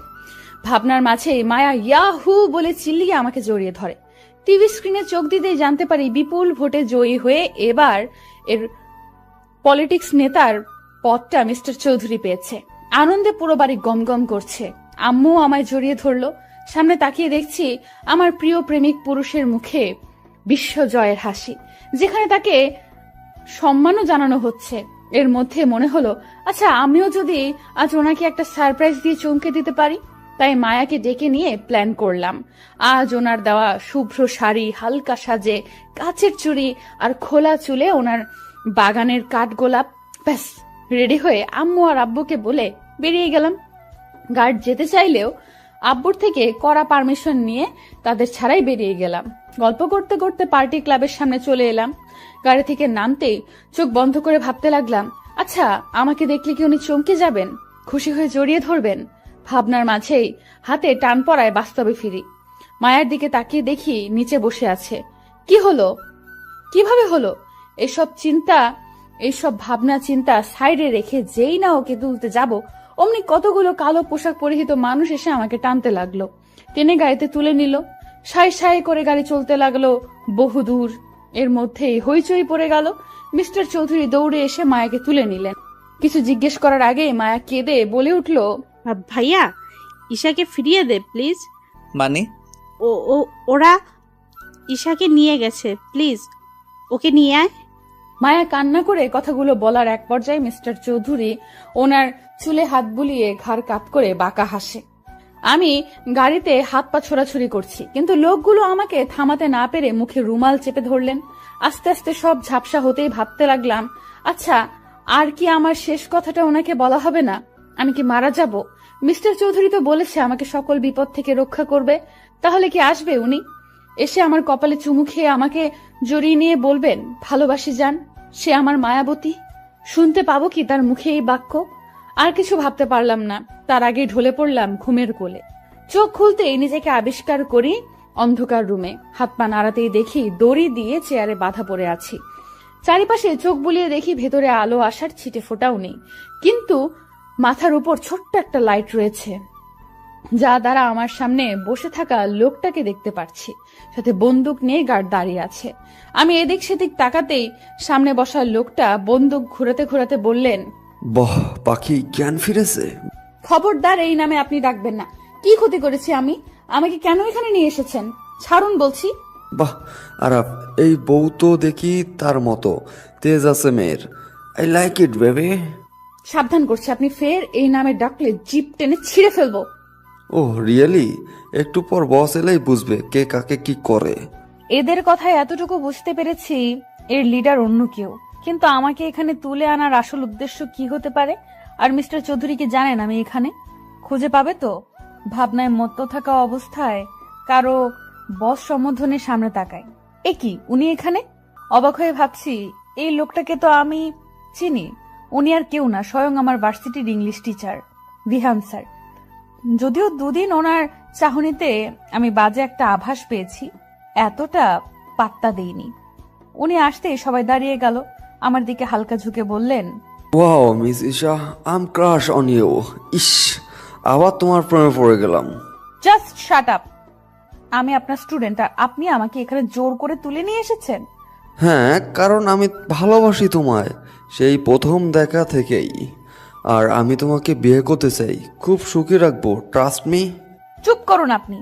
ভাবনার মাঝেই মায়া ইয়াহু বলে চিল্লিয়ে আমাকে জড়িয়ে ধরে। টিভি স্ক্রিনে চোখ দিতেই জানতে পারি বিপুল ভোটে জয়ী হয়ে এবার এর পলিটিক্স নেতার পদটা মিস্টার চৌধুরী পেয়েছে। আনন্দে পুরো বাড়ি গমগম করছে। আম্মু আমায় জড়িয়ে ধরলো। সামনে তাকিয়ে দেখছি আমার প্রিয় প্রেমিক পুরুষের মুখে বিশ্বজয়ের হাসি, যেখানে তাকে সম্মানও জানানো হচ্ছে। এর মধ্যে মনে হলো, আচ্ছা আমিও যদি আজ ওনাকে একটা সারপ্রাইজ দিয়ে চমকে দিতে পারি। তাই মায়াকে ডেকে নিয়ে প্ল্যান করলাম। আজ ওনার দেওয়া শুভ্র শাড়ি, হালকা সাজে, কাচের চুড়ি আর খোলা চুলে ওনার বাগানের কাঠগোলাপ, ব্যাস রেডি হয়ে আম্মু আর আব্বুকে বলে বেরিয়ে গেলাম। গার্ড যেতে চাইলেও আব্বুর থেকে কড়া পারমিশন নিয়ে তাদের ছাড়াই বেরিয়ে গেলাম। গল্প করতে করতে পার্টি ক্লাবের সামনে চলে এলাম। গাড়ি থেকে নামতেই চোখ বন্ধ করে ভাবতে লাগলাম, আচ্ছা আমাকে দেখলে কি উনি চমকে যাবেন, খুশি হয়ে জড়িয়ে ধরবেন? ভাবনার মাঝেই হাতে টান পড়ায় বাস্তবে ফিরি। মায়ের দিকে তাকিয়ে দেখি নিচে বসে আছে। কি হলো? কিভাবে হলো? এইসব ভাবনা চিন্তা সাইডে রেখে যেই না ওকে তুলতে যাব, অমনি কতগুলো কালো পোশাক পরিহিত মানুষ এসে আমাকে টানতে লাগলো। টেনে গাড়িতে তুলে নিল। সাই সাই করে গাড়ি চলতে লাগলো বহুদূর। এর মধ্যেই হইচই পড়ে গেল। মিস্টার চৌধুরী দৌড়ে এসে মায়াকে তুলে নিলেন। কিছু জিজ্ঞেস করার আগে মায়া কেঁদে বলে উঠল, ভাইয়া, ঈশাকে ফিরিয়ে দে প্লিজ। মানে? ওরা ঈশাকে নিয়ে গেছে, প্লিজ ওকে নিয়ে আয়। মায়া কান্না করে কথাগুলো বলার এক পর্যায়ে মিস্টার চৌধুরী ওনার চুলে হাত বুলিয়ে ঘাড় কাত করে বাঁকা হাসে। আমি গাড়িতে হাত পা ছোড়াছুড়ি করছি, কিন্তু লোকগুলো আমাকে থামাতে না পেরে মুখে রুমাল চেপে ধরলেন। আস্তে আস্তে সব ঝাপসা হতেই ভাবতে লাগলাম, আচ্ছা আর কি আমার শেষ কথাটা ওনাকে বলা হবে না? আমি কি মারা যাব? মিস্টার চৌধুরী তো বলেছে আমাকে সকল বিপদ থেকে রক্ষা করবে। তাহলে কি আসবে উনি? এসে আমার কপালে চুমু খেয়ে আমাকে জড়িয়ে নিয়ে বলবেন, ভালোবাসি যান, সে আমার মায়াবতী? শুনতে পাবো কি তার মুখে এই বাক্য? আর কিছু ভাবতে পারলাম না। তার আগে ঢলে পড়লাম ঘুমের কোলে। চোখ খুলতেই নিজেকে আবিষ্কার করি অন্ধকার রুমে। হাত পা নাড়াতেই দেখি দড়ি দিয়ে চেয়ারে বাঁধা পড়ে আছি। চারিপাশে চোখ বুলিয়ে দেখি ভেতরে আলো আসার ছিটে ফোটাও নেই, কিন্তু মাথার উপর ছোট্ট একটা লাইট রয়েছে, যা দ্বারা আমার সামনে বসে থাকা লোকটাকে দেখতে পাচ্ছি। সাথে বন্দুক নিয়ে গার্ড দাঁড়িয়ে আছে। আমি এদিক সেদিক তাকাতেই সামনে বসা লোকটা বন্দুক ঘুরাতে ঘুরাতে বললেন, বাহ, পাখি জ্ঞান ফিরেছে। খবরদার এই নামে আপনি ডাকবেন না। কি ক্ষতি করেছি আমি? আমাকে কেন এখানে নিয়ে এসেছেন? ছাড়ুন বলছি। বাহ আরাফ, এই বউ তো দেখি তার মতো তেজ আছে মেয়ের। I like it baby. সাবধান করছি, আপনি ফের এই নামে ডাকলে জিপ টেনে ছিঁড়ে ফেলবো। Oh really? একটু পর বস এলেই বুঝবে কে কাকে কি করে। এদের কথায় এতটুকু বুঝতে পেরেছি এর লিডার অন্য কেউ, কিন্তু আমাকে এখানে তুলে আনার আসল উদ্দেশ্য কি হতে পারে? আর মিস্টার চৌধুরী কি জানেন আমি এখানে? খুঁজে পাবে তো? ভাবনায় মত্ত থাকা অবস্থায় কারো বস সম্বোধনের সামনে তাকায়। এ কি, উনি এখানে? অবাক হয়ে ভাবছি এই লোকটাকে তো আমি চিনি। উনি আর কেউ না, স্বয়ং আমার ভার্সিটির ইংলিশ টিচার বিহান স্যার। যদিও দুদিন ওনার চাহনিতে আমি বাজে একটা আভাস পেয়েছি, এতটা পাত্তা দেইনি। উনি আসতেই সবাই দাঁড়িয়ে গেল, আমার দিকে হালকা ঝুঁকে বললেন, wow miss Isha, I am crush on you. ইস, আবার তোমার প্রেমে পড়ে গেলাম। Just shut up. আমি আপনার স্টুডেন্ট আর আপনি আমাকে এখানে জোর করে তুলে নিয়ে এসেছেন। হ্যাঁ, কারণ আমি ভালোবাসি তোমায় সেই প্রথম দেখা থেকেই। আর আমি তোমাকে বিয়ে করতে চাই, খুব সুখী রাখবো, ট্রাস্ট মি। চুপ করুন আপনি।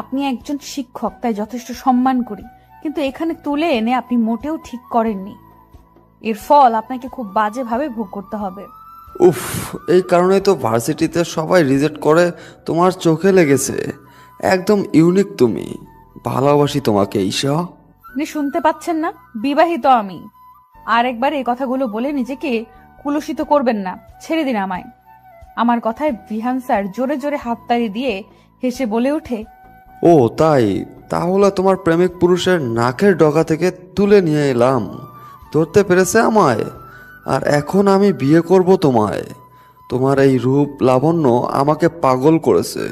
আপনি একজন শিক্ষক, তাই যথেষ্ট সম্মান করি, কিন্তু এখানে তুলে এনে আপনি মোটেও ঠিক করেননি। এর ফল আপনাকে খুব বাজেভাবে ভোগ করতে হবে। উফ, এই কারণে তো ভার্সিটিতে সবাই রিজেক্ট করে। তোমার চোখে লেগেছে, একদম ইউনিক তুমি। ভালোবাসি তোমাকে ঈশা। আপনি শুনতে পাচ্ছেন না? বিবাহিত আমি। আর একবার এই কথাগুলো বলে নিজেকে কুলুষিত করবেন না, ছেড়ে দিন আমায়। আমার কথায় বিহান স্যার জোরে জোরে হাততালি দিয়ে হেসে বলে ওঠে, ও তাই? তাহলে তোমার প্রেমিক পুরুষের নাকের ডগা থেকে তুলে নিয়ে এলাম, ধরতে পেরেছে আমায়। আর এখন আমি বিয়ে করব তোমায়। তোমার এই রূপ লাবণ্য আমাকে পাগল করেছে।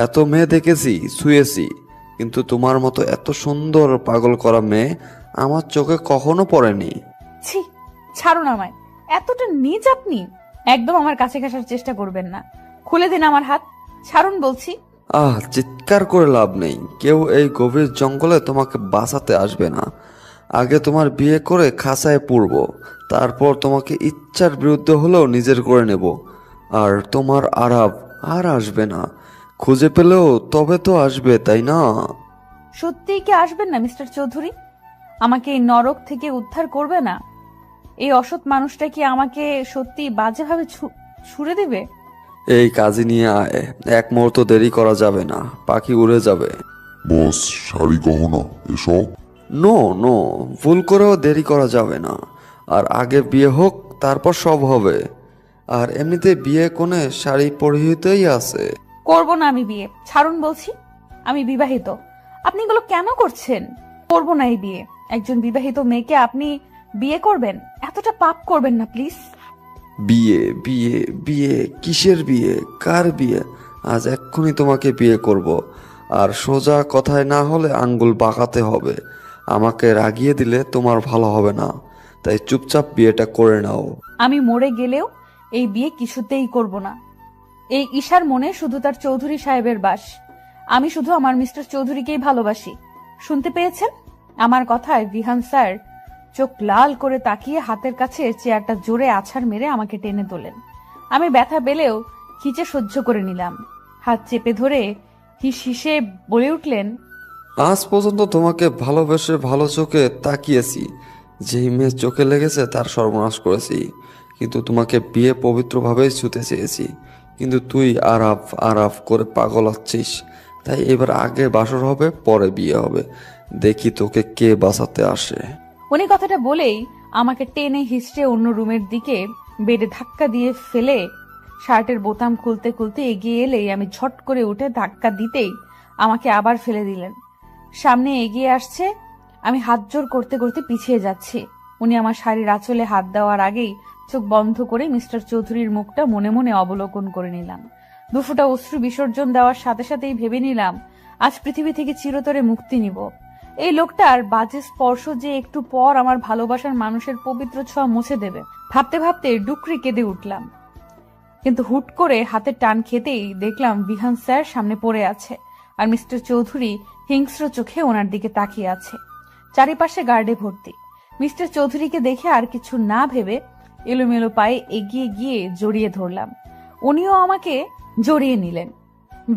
এত মেয়ে দেখেছি, ছুঁয়েছি, কিন্তু তোমার মতো এত সুন্দর পাগল করা মেয়ে আমার চোখে কখনো পড়েনি। ছি, ছাড়ুন আমায়। এতটা নীচ আপনি? একদম আমার কাছে ঘাসার চেষ্টা করবেন না। খুলে দিন আমার হাত, ছাড়ুন বলছি। চিৎকার করে লাভ নেই, কেউ এই গভীর জঙ্গলে তোমাকে বাঁচাতে আসবে না। আগে তোমার বিয়ে করে খাঁচায় পুরব, তারপর তোমাকে ইচ্ছার বিরুদ্ধে হলেও নিজের করে নেব। আর তোমার আরাব আর আসবে না, খুঁজে পেলেও তবে তো আসবে, তাই না? সত্যিই কি আসবেন না মিস্টার চৌধুরী? আমাকে এই নরক থেকে উদ্ধার করবে না? এই অসৎ মানুষটা কি আমাকে সত্যি বাজেভাবে ছুড়ে দেবে? এই কাজে নিয়ে আয়, এক মুহূর্ত দেরি করা যাবে না, পাখি উড়ে যাবে। বস, শাড়ি গহনা এসব? নো নো, ভুল করেও দেরি করা যাবে না। আর আগে বিয়ে হোক, তারপর সব হবে। আর এমনিতে বিয়ে কোণে শাড়ি পরিহিতই আছে। করব না আমি বিয়ে, ছাড়ুন বলছি। আমি বিবাহিত। আপনি এগুলো কেন করছেন? করব না এই বিয়ে। একজন বিবাহিত মেয়েকে আপনি বিয়ে করবেন? এতটা পাপ করবেন না প্লিজ। বিয়ে বিয়ে বিয়ে? কিসের বিয়ে? কার বিয়ে? আজ এক্ষুনি তোমাকে বিয়ে করব। আর সোজা কথায় না হলে আঙ্গুল বাঁকাতে হবে। আমাকে রাগিয়ে দিলে তোমার ভালো হবে না, তাই চুপচাপ বিয়েটা করে নাও। আমি মরে গেলেও এই বিয়ে কিছুতেই করব না। এই ঈশার মনে শুধু তার চৌধুরী সাহেবের বাস। আমি শুধু আমার মিস্টার চৌধুরীকেই ভালোবাসি। শুনতে পেয়েছেন? আমার কথায় বিহান স্যার চোখ লাল করে তাকিয়ে হাতের কাছে চেয়ারটা জোরে আছাড় মেরে আমাকে টেনে তোলেন। আমি ব্যথা পেলেও খিচে সহ্য করে নিলাম। হাত চেপে ধরে হিস হিসে বলে উঠলেন, আজ পর্যন্ত তোমাকে ভালোবেসে ভালো চোখে তাকিয়েছি। যেই মেয়ে চোখে লেগেছে তার সর্বনাশ করেছি। কিন্তু তোমাকে বিয়ে পবিত্রভাবেই ছুতে চেয়েছি, কিন্তু তুই আরাফ আরাফ করে পাগল হচ্ছিস। তাই এবার আগে বাসর হবে, পরে বিয়ে হবে। দেখি তোকে কে বাঁচাতে আসে। উনি কথাটা বলেই আমাকে টেনে হিসড়ে অন্য রুমের দিকে বেডে ধাক্কা দিয়ে ফেলে শার্টের বোতাম খুলতে খুলতে এগিয়ে এলেই আমি ঝট করে উঠে ধাক্কা দিতেই আমাকে আবার ফেলে দিলেন। সামনে এগিয়ে আসছে, আমি হাত জোর করতে করতে পিছিয়ে যাচ্ছি। উনি আমার শাড়ির আঁচলে হাত দেওয়ার আগেই চোখ বন্ধ করে মিস্টার চৌধুরীর মুখটা মনে মনে অবলোকন করে নিলাম। দুফোঁটা অশ্রু বিসর্জন দেওয়ার সাথে সাথেই ভেবে নিলাম আজ পৃথিবী থেকে চিরতরে মুক্তি নিব। এই লোকটার বাজে স্পর্শ যে একটু পর আমার ভালোবাসার মানুষের পবিত্র ছোঁয়া মুছে দেবে। ভাবতে ভাবতে ডুকরি কেঁদে উঠলাম, কিন্তু হুট করে হাতে টান খেতেই দেখলাম বিহান স্যার সামনে পড়ে আছে আর মিস্টার চৌধুরী হিংস্র চোখে ওনার দিকে তাকিয়ে আছে। চারিপাশে গার্ডে ভর্তি। মিস্টার চৌধুরীকে দেখে আর কিছু না ভেবে এলোমেলো পায়ে এগিয়ে গিয়ে জড়িয়ে ধরলাম। উনিও আমাকে জড়িয়ে নিলেন।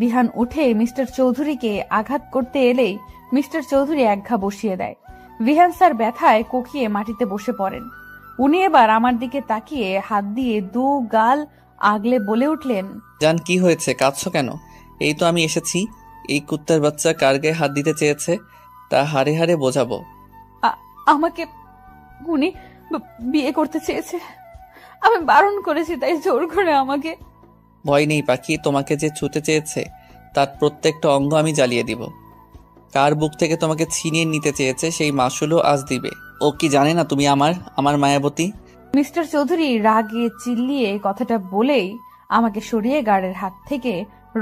বিহান উঠে মিস্টার চৌধুরীকে আঘাত করতে এলেই মিস্টার চৌধুরী একঘা বসিয়ে দেয়। বিহান স্যার ব্যথায় কোকিয়ে মাটিতে বসে পড়েন। উনি এবার আমার দিকে তাকিয়ে হাত দিয়ে দু গাল আগলে বলে উঠলেন, জান কি হয়েছে, কাঁদছো কেন? এই তো আমি এসেছি। এই কুত্তার বাচ্চা কার গায়ে হাত দিতে চেয়েছে তা হাড়ে হাড়ে বোঝাবো। আমাকে উনি বিয়ে করতে চেয়েছে। আমি বারণ করেছি, তাই জোর করে আমাকে। ভয় নেই পাখি, তোমাকে যে ছুতে চেয়েছে তার প্রত্যেকটা অঙ্গ আমি জ্বালিয়ে দিব। কার বুক থেকে তোমাকে ছিনিয়ে নিতে চেয়েছে সেই মাসুলও আজ দিবে। ও কি জানে না তুমি আমার মায়াবতী? মিস্টার চৌধুরী রাগে চিল্লিয়ে কথাটা বলেই আমাকে সরিয়ে গার্ডের হাত থেকে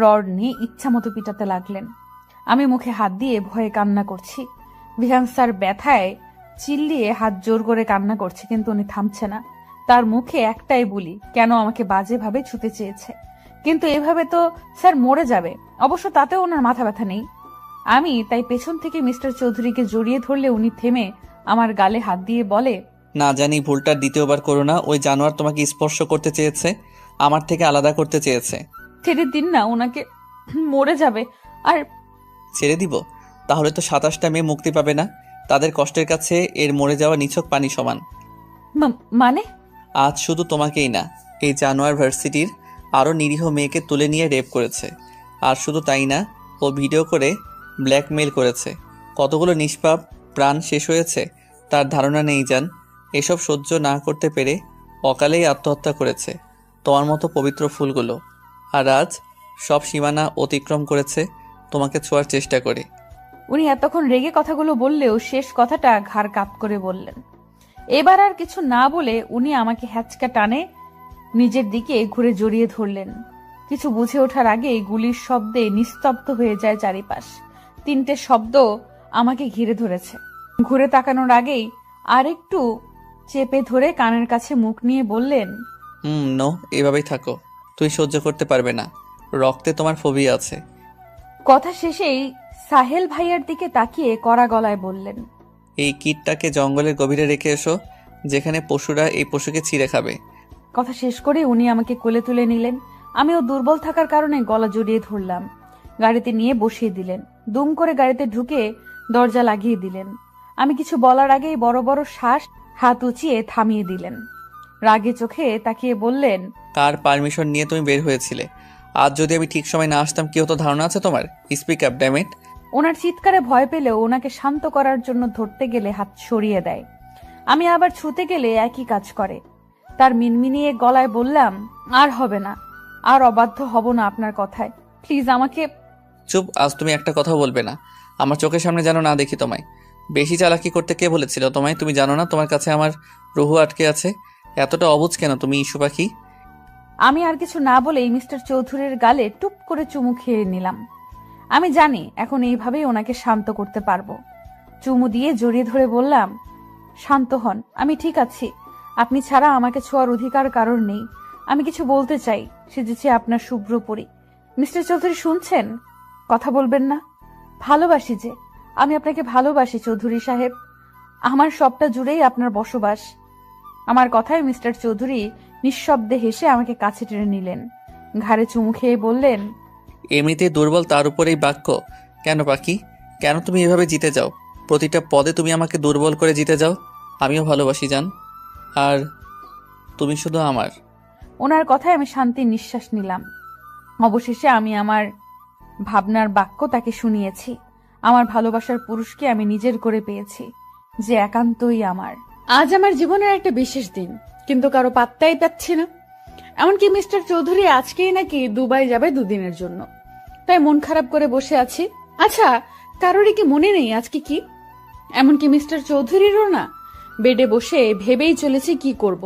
রড নিয়ে ইচ্ছামতো পিটাতে লাগলেন। আমি মুখে হাত দিয়ে ভয়ে কান্না করছি। বিহান স্যার ব্যথায় চিল্লিয়ে হাত জোর করে কান্না করছে, কিন্তু উনি থামছে না। তার মুখে একটাই বুলি, কেন আমাকে বাজেভাবে ছুতে চেয়েছে। কিন্তু এভাবে তো স্যার মরে যাবে। অবশ্য তাতেও ওনার মাথা ব্যথা নেই। আমি তাই পেছন থেকে মিস্টার চৌধুরীকে জড়িয়ে ধরলে উনি থেমে আমার গালে হাত দিয়ে বলে, না জানি ভুলটা দ্বিতীয়বার করো না। ওই জানোয়ার তোমাকে স্পর্শ করতে চেয়েছে, আমার থেকে আলাদা করতে চেয়েছে। ছেড়ে দিন না, ওনাকে মরে যাবে। আর ছেড়ে দিব? তাহলে তো 27টা মেয়ে মুক্তি পাবে না। তাদের কষ্টের কাছে এর মরে যাওয়া নিছক পানি সমান। মানে? আজ শুধু তোমাকেই না, এই জানোয়ার ভার্সিটির আরও নিরীহ মেয়েকে তুলে নিয়ে রেপ করেছে। আর শুধু তাই না, ও ভিডিও করে ব্ল্যাকমেইল করেছে। কতগুলো নিষ্পাপ প্রাণ শেষ হয়েছে তার ধারণা নেই জান। এসব সহ্য না করতে পেরে অকালেই আত্মহত্যা করেছে তোমার মতো পবিত্র ফুলগুলো। আর আজ সব সীমানা অতিক্রম করেছে তোমাকে ছোঁয়ার চেষ্টা করে। উনি এতক্ষণ রেগে কথাগুলো বললেও শেষ কথাটা ঘাড় কাত করে বললেন। এবার আর কিছু না বলে উনি আমাকে হ্যাচকা টানে নিজের দিকে ঘুরে জড়িয়ে ধরলেন। কিছু বুঝে ওঠার আগেই গুলির শব্দে নিস্তব্ধ হয়ে যায় চারিপাশ। 3টে শব্দ আমাকে ঘিরে ধরেছে। ঘুরে তাকানোর আগেই আরেকটু চেপে ধরে কানের কাছে মুখ নিয়ে বললেন, নো, এভাবেই থাকো। তুই সহ্য করতে পারবে না, রক্তে তোমার ফোবিয়া আছে। কথা শেষেই সাহেল ভাইয়ার দিকে তাকিয়ে কড়া গলায় বললেন, এই কিটটাকে জঙ্গলের গভীরে রেখে এসো, যেখানে পশুরা এই পশুকে ছিঁড়ে খাবে। কথা শেষ করে উনি আমাকে কোলে তুলে নিলেন। আমিও দুর্বল থাকার কারণে গলা জড়িয়ে ধরলাম। গাড়িতে নিয়ে বসিয়ে দিলেন। দুম করে গাড়িতে ঢুকে দরজা লাগিয়ে দিলেন। আমি কিছু বলার আগেই বড় বড় শ্বাস হাত উঁচিয়ে থামিয়ে দিলেন। রাগে চোখে তাকিয়ে বললেন, কার পারমিশন নিয়ে তুমি বের হয়েছিলে? আজ যদি আমি ঠিক সময় না আসতাম কি হতো ধারণা আছে তোমার? Speak up damn it. ওনার চিৎকারে ভয় পেলেও ওনাকে শান্ত করার জন্য ধরতে গেলে হাত সরিয়ে দেয়। আমি আবার ছুতে গেলে একই কাজ করে। তার মিনমিনিয়ে গলায় বললাম, আর হবে না, আর অবাধ্য হব না আপনার কথায়। প্লিজ আমাকে। চুপ, আজ তুমি একটা কথা বলবে না। আমার চোখের সামনে যেন না দেখি তোমায়। বেশি চালাকি করতে কে বলেছিল তোমায়? তুমি জানো না তোমার কাছে আমার রুহু আটকে আছে? এতটা অবুঝ কেন তুমি, ইস্যু পাখি? আমি আর কিছু না বলেই মিস্টার চৌধুরীর গালে টুপ করে চুমু খেয়ে নিলাম। আমি জানি এখন এইভাবেই ওনাকে শান্ত করতে পারবো। চুমু দিয়ে জড়িয়ে ধরে বললাম, শান্ত হন, আমি ঠিক আছি। আপনি ছাড়া আমাকে ছোঁয়ার অধিকার কারোর নেই। আমি কিছু বলতে চাই, সেজেছি আপনার শুভ্র পরি। মিস্টার চৌধুরী শুনছেন? কথা বলবেন না? ভালোবাসি যে, আমি আপনাকে ভালোবাসি চৌধুরী সাহেব। আমার সবটা জুড়েই আপনার বসবাস। আমার কথায় মিস্টার চৌধুরী নিঃশব্দে হেসে আমাকে কাছে টেনে নিলেন। ঘাড়ে চুমু খেয়ে বললেন, এমনিতেই দুর্বল, তার উপর এই বাক্য কেন পাখি? কেন তুমি এভাবে জিতে যাও? প্রতিটা পদে তুমি আমাকে দুর্বল করে জিতে যাও। আমিও ভালোবাসি জান, আর তুমি শুধু আমার। ওনার কথায় আমি শান্তির নিঃশ্বাস নিলাম। অবশেষে আমি আমার ভাবনার বাক্য তাকে শুনিয়েছি। আমার ভালোবাসার পুরুষকে আমি নিজের করে পেয়েছি, যে একান্তই আমার। আজ আমার জীবনের একটা বিশেষ দিন, কিন্তু কারো পাত্তাই পাচ্ছি না। এমনকি মিস্টার চৌধুরী আজকেই নাকি দুবাই যাবে 2 দিনের জন্য। তাই মন খারাপ করে বসে আছি। আচ্ছা, কারোরই কি মনে নেই আজকে কি? এমনকি মিস্টার চৌধুরীরও না। বেডে বসে ভেবেই চলেছি কি করব।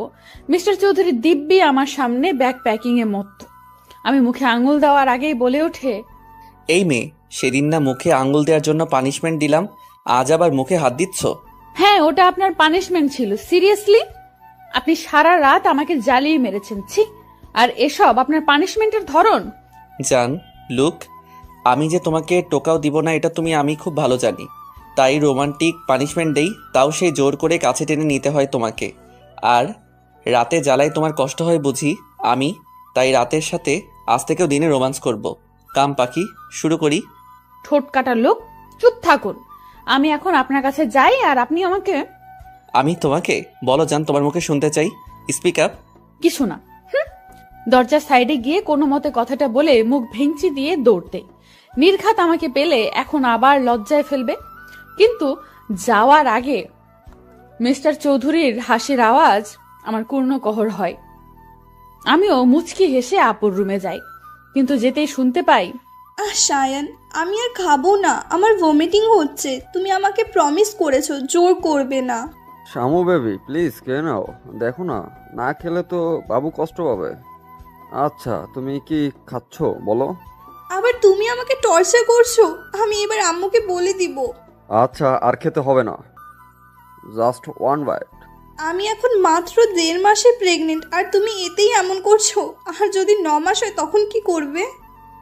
মিস্টার চৌধুরী দিব্যি আমার সামনে ব্যাগ প্যাকিং এ মত্ত। আমি মুখে আঙুল দেওয়ার আগেই বলে ওঠে, এই মেয়ে, সেদিন না মুখে আঙ্গুল দেওয়ার জন্য পানিশমেন্ট দিলাম, আজ আবার মুখে হাত দিচ্ছ? হ্যাঁ, ওটা আপনার পানিশমেন্ট ছিল। সিরিয়াসলি? আপনি সারা রাত আমাকে জ্বালিয়ে মেরেছেন, ছি। আর এসব আপনার পানিশমেন্টের ধরন? জান, লুক, আমি যে তোমাকে টোকাও দিব না এটা আমি খুব ভালো জানি। তাই রোমান্টিক পানিশমেন্ট দেই, তাও সেই জোর করে কাছে টেনে নিতে হয় তোমাকে। আর রাতে জ্বালায় তোমার কষ্ট হয় বুঝি। আমি তাই রাতের সাথে আজ থেকেও দিনে রোমান্স করব। কাম পাখি, শুরু করি। ঠোঁট কাটার লোক, চুপ থাকুন। আমি এখন আপনার কাছে যাই আর আপনি আমাকে। আমি তোমাকে? বলো জান, তোমার মুখে শুনতে চাই। Speak up. কিছু না। দরজার সাইডে গিয়ে কোনো মতে কথাটা বলে মুখ ভেঙচি দিয়ে দৌড়তে। নির্ঘাত আমাকে পেলে এখন আবার লজ্জায় ফেলবে, কিন্তু যাওয়ার আগে মিস্টার চৌধুরীর হাসির আওয়াজ আমার কর্ণকহর হয়। আমিও মুচকি হেসে আপুর রুমে যাই, কিন্তু যেতেই শুনতে পাই, সায়ান, আমি আর খাবো না, আমার ভমিটিং হচ্ছে। তুমি আমাকে প্রমিস করেছো জোর করবে না। শামু বেবি প্লিজ খেয়ে নাও, দেখো না, না খেলে তো বাবু কষ্ট পাবে। আচ্ছা তুমি কি খাচ্ছ বলো? আবার তুমি আমাকে টর্চার করছো। আমি এবার আম্মুকে বলে দিব। আচ্ছা আর খেতে হবে না, জাস্ট ওয়ান বাইট। আমি এখন মাত্র 1.5 মাসের প্রেগনেন্ট, আর তুমি এতেই এমন করছো। আর যদি 9 মাস হয় তখন কি করবে?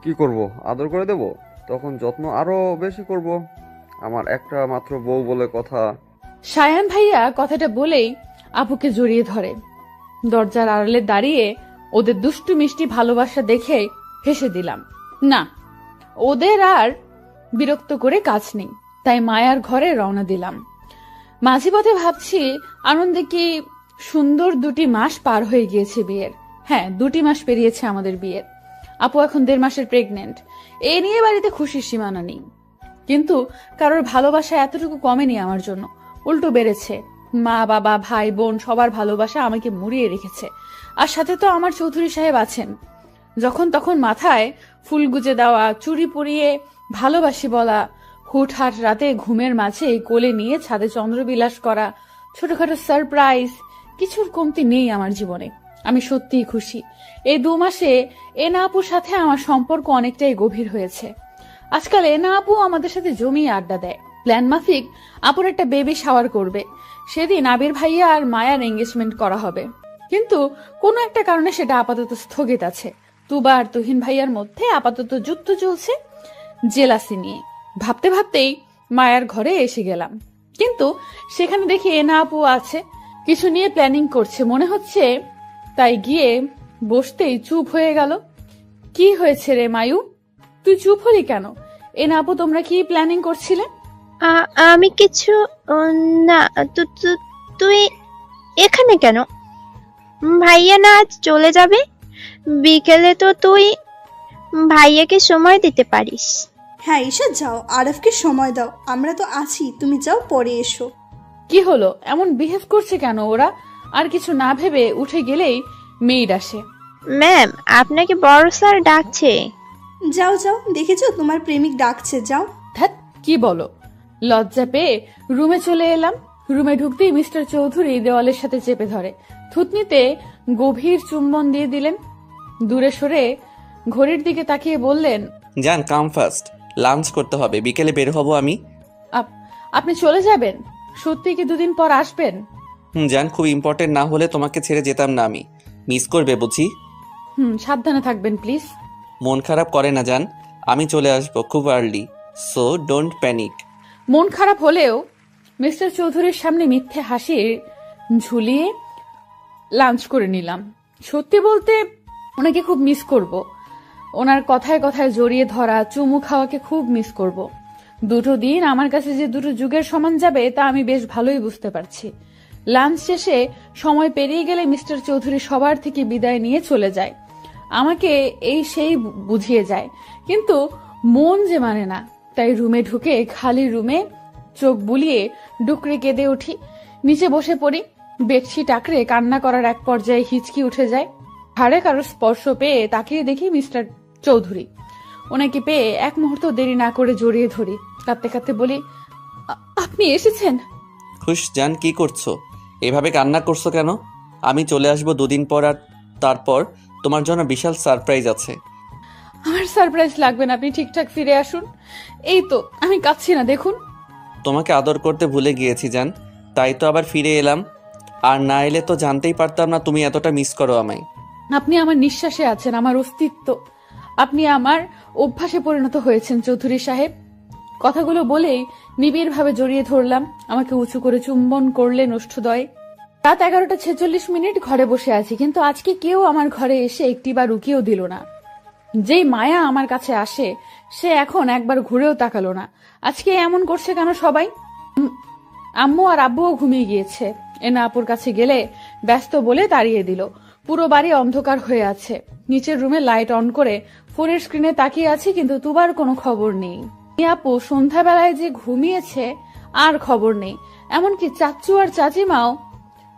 কি করব, আদর করে দেব, তখন যত্ন আরো বেশি করব। আমার একটা মাত্র বউ বলে কথা। সায়ান ভাইয়া কথাটা বলেই আপুকে জড়িয়ে ধরে। দরজার আড়ালে দাঁড়িয়ে ওদের দুষ্টু মিষ্টি ভালোবাসা দেখে হেসে দিলাম। না, ওদের আর বিরক্ত করে কাজ নেই, তাই মায়ার ঘরে রওনা দিলাম। মাঝে পথে ভাবছি আনন্দে কি সুন্দর 2টি মাস পার হয়ে গিয়েছে বিয়ের। হ্যাঁ, 2টি মাস পেরিয়েছে আমাদের বিয়ের। আপু এখন 1.5 মাসের প্রেগনেন্ট। এ নিয়ে বাড়িতে খুশির সীমানা নেই, কিন্তু কারোর ভালোবাসা এতটুকু কমেনি আমার জন্য, উল্টো বেড়েছে। মা বাবা ভাই বোন সবার ভালোবাসা আমাকে মুড়িয়ে রেখেছে। আর সাথে তো আমার চৌধুরী সাহেব আছেন। যখন তখন মাথায় ফুল গুজে দেওয়া, চুড়ি পরিয়ে ভালোবাসি বলা, হুটহাট রাতে ঘুমের মাঝে কোলে নিয়ে ছাদে চন্দ্রবিলাস করা, ছোটখাটো সারপ্রাইজ, কিছুর কমতি নেই আমার জীবনে। আমি সত্যিই খুশি। এই 2 মাসে এনা আপুর সাথে আমার সম্পর্ক অনেকটাই গভীর হয়েছে। আজকাল এনা আপু আমাদের সাথে জমিয়ে আড্ডা দেয়। প্ল্যান মাফিক আপুর একটা বেবি শাওয়ার করবে। সেদিন আবির ভাইয়া আর মায়ার এঙ্গেজমেন্ট করা হবে, কিন্তু কোনো একটা কারণে সেটা আপাতত স্থগিত আছে। তুবা আর তুহিন ভাইয়ার মধ্যে আপাতত যুদ্ধ চলছে জেলাসি নিয়ে। ভাবতে ভাবতেই মায়ার ঘরে এসে গেলাম, কিন্তু সেখানে দেখি এনা আপু আছে, কিছু নিয়ে প্ল্যানিং করছে মনে হচ্ছে। তাই গিয়ে বসতেই চুপ হয়ে গেল। কি হয়েছে রে মায়ু, তুই চুপ হলি কেন? এনা আপু তোমরা কি প্ল্যানিং করছিলে? আমি কিছু না। তুই এখানে কেন? ভাইয়া না আজ চলে যাবে? বিকেলে তো তুই ভাইয়াকে সময় দিতে পারিস। হ্যাঁ ঈশা, যাও, আরফকে সময় দাও। আমরা তো আছি, তুমি যাও, পরে এসো। কি হলো, এমন বিহেভ করছে কেন ওরা? আর কিছু না ভেবে উঠে গেলেই মেয়েড আসে। ম্যাম, আপনাকে বড় স্যার ডাকছে। যাও যাও, দেখেছো তোমার প্রেমিক ডাকছে, যাও। ধ্যাৎ, কি বলো? লজ্জা পেয়ে রুমে চলে এলাম। রুমে ঢুকতেই মিস্টার চৌধুরী দেওয়ালের সাথে চেপে ধরে থুতনিতে গভীর চুম্বন দিয়ে দিলেন। দূরে সরে ঘড়ির দিকে তাকিয়ে বললেন, জান কাম ফার্স্ট, লাঞ্চ করতে হবে, বিকেলে বের হব আমি। আপনি চলে যাবেন? সত্যি কি 2 দিন পর আসবেন? জান, খুব ইম্পর্টেন্ট না হলে তোমাকে ছেড়ে যেতাম না আমি। মিস করবে বুঝি? সাবধানে থাকবেন প্লিজ। মন খারাপ করে না জান, আমি চলে আসবো খুব আর্লি, সো ডোন্ট প্যানিক। মন খারাপ হলেও মিস্টার চৌধুরীর সামনে মিথ্যে হাসি ঝুলিয়ে লাঞ্চ করে নিলাম। সত্যি বলতে ওনাকে খুব মিস করব। ওনার কথায় কথায় জড়িয়ে ধরা, চুমু খাওয়াকে খুব মিস করব। 2 দিন আমার কাছে যে 2 যুগের সমান যাবে তা আমি বেশ ভালোই বুঝতে পারছি। লাঞ্চ শেষে সময় পেরিয়ে গেলে মিস্টার চৌধুরী সবার থেকে বিদায় নিয়ে চলে যায়। আমাকে এই সেই বুঝিয়ে যায়, কিন্তু মন যে মানে না। তাই রুমে ঢুকে খালি রুমে চোখ বুলিয়ে ডুকরে কেঁদে উঠি। নিচে বসে পড়ি। বেডশিট আঁকড়ে কান্না করার এক পর্যায়ে হিচকি উঠে যায়। ঘাড়ে কারো স্পর্শ পেয়ে তাকিয়ে দেখি মিস্টার চৌধুরী। ওনাকে পেয়ে এক মুহূর্ত দেরি না করে জড়িয়ে ধরি। কাঁদতে কাঁদতে বলি, আপনি এসেছেন? খুশ জান, কি করছো? এভাবে কান্না করছো কেন? আমি চলে আসবো 2 দিন পর, আর তারপর তোমার জন্য বিশাল সারপ্রাইজ আছে। আমার সারপ্রাইজ লাগবে না, আপনি ঠিকঠাক ফিরে আসুন। এই তো আমি কাঁদছি না, দেখুন। তোমাকে আদর করতে ভুলে গিয়েছি জান, তাই তো আবার ফিরে এলাম। আর না এলে তো জানতেই পারতাম না তুমি এতটা মিস করো আমায়। আপনি আমার নিঃশ্বাসে আছেন, আমার অস্তিত্ব। আপনি আমার অভ্যাসে পরিণত হয়েছেন চৌধুরী সাহেব। কথাগুলো বলেই নিবিড়ভাবে জড়িয়ে ধরলাম। আমাকে উঁচু করে চুম্বন করলেন ওষ্ঠদয়। রাত 11:46 ঘরে বসে আছি, কিন্তু আজকে কেউ আমার ঘরে এসে একটিবার উকিও দিল না। যেই মায়া আমার কাছে আসে সে এখন একবার ঘুরেও তাকালো না। আজকে এমন করছে কেন সবাই? আম্মু আর আব্বুও ঘুমিয়ে গিয়েছে। এনা আপুর কাছে গেলে ব্যস্ত বলে তাড়িয়ে দিল। পুরো বাড়ি অন্ধকার হয়ে আছে। নিচের রুমে লাইট অন করে ফোনের স্ক্রিনে তাকিয়ে আছি, কিন্তু তুবার কোনো খবর নেই। আপু সন্ধ্যাবেলায় যে ঘুমিয়েছে আর খবর নেই। এমনকি চাচ্চু আর চাচিমাও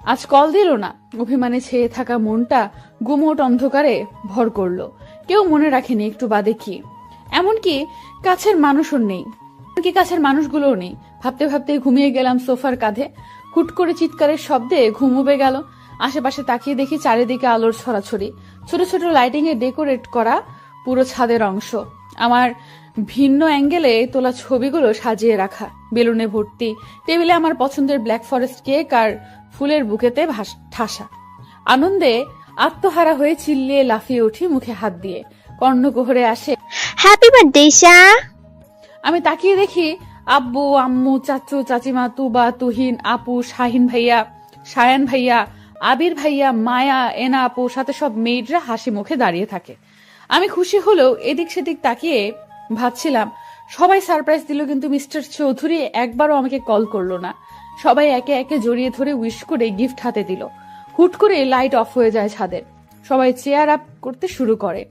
আজ কল দিল না। অভিমানে ছেয়ে থাকা মনটা গুমোট অন্ধকারে ভর করলো। কেউ মনে রাখেনি একটু বাদে কি, এমনকি কাছের মানুষও নেই, এমনকি কাছের মানুষগুলোও নেই। ভাবতে ভাবতে ঘুমিয়ে গেলাম সোফার কাঁধে। হুট করে চিৎকারের শব্দে ঘুম উবে গেল। আশেপাশে তাকিয়ে দেখি চারিদিকে আলোর ছড়াছড়ি, ছোট ছোট লাইটিং এ ডেকোরেট করা পুরো ছাদের অংশ। আমার ভিন্ন অ্যাঙ্গেলে তোলা ছবিগুলো সাজিয়ে রাখা, বেলুনে ভর্তি। টেবিলে আমার পছন্দের ব্ল্যাক ফরেস্ট কেক আর ফুলের বুকেতে ঠাসা। আনন্দে আত্মহারা হয়ে চিল্লিয়ে লাফিয়ে উঠি, মুখে হাত দিয়ে। কর্ণকুহরে আসে হ্যাপি বার্থডে ঈশা। আমি তাকিয়ে দেখি আব্বু, আম্মু, চাচু, চাচিমা, তুবা, তুহিন, আপু, শাহিন ভাইয়া, সায়ান ভাইয়া, আবির ভাইয়া, মায়া, এনা আপু, সাথে সব মেয়েরা হাসি মুখে দাঁড়িয়ে থাকে। আমি খুশি হলেও এদিক সেদিক তাকিয়ে ভাবছিলাম, সবাই সারপ্রাইজ দিল, কিন্তু মিস্টার চৌধুরী একবারও আমাকে কল করলো না। সবাই একে একে জড়িয়ে ধরে উইশ করে গিফট হাতে দিল। হুট করে লাইট অফ হয়ে যায় ছাদের। সবাই চেয়ার আপ করতে শুরু করে।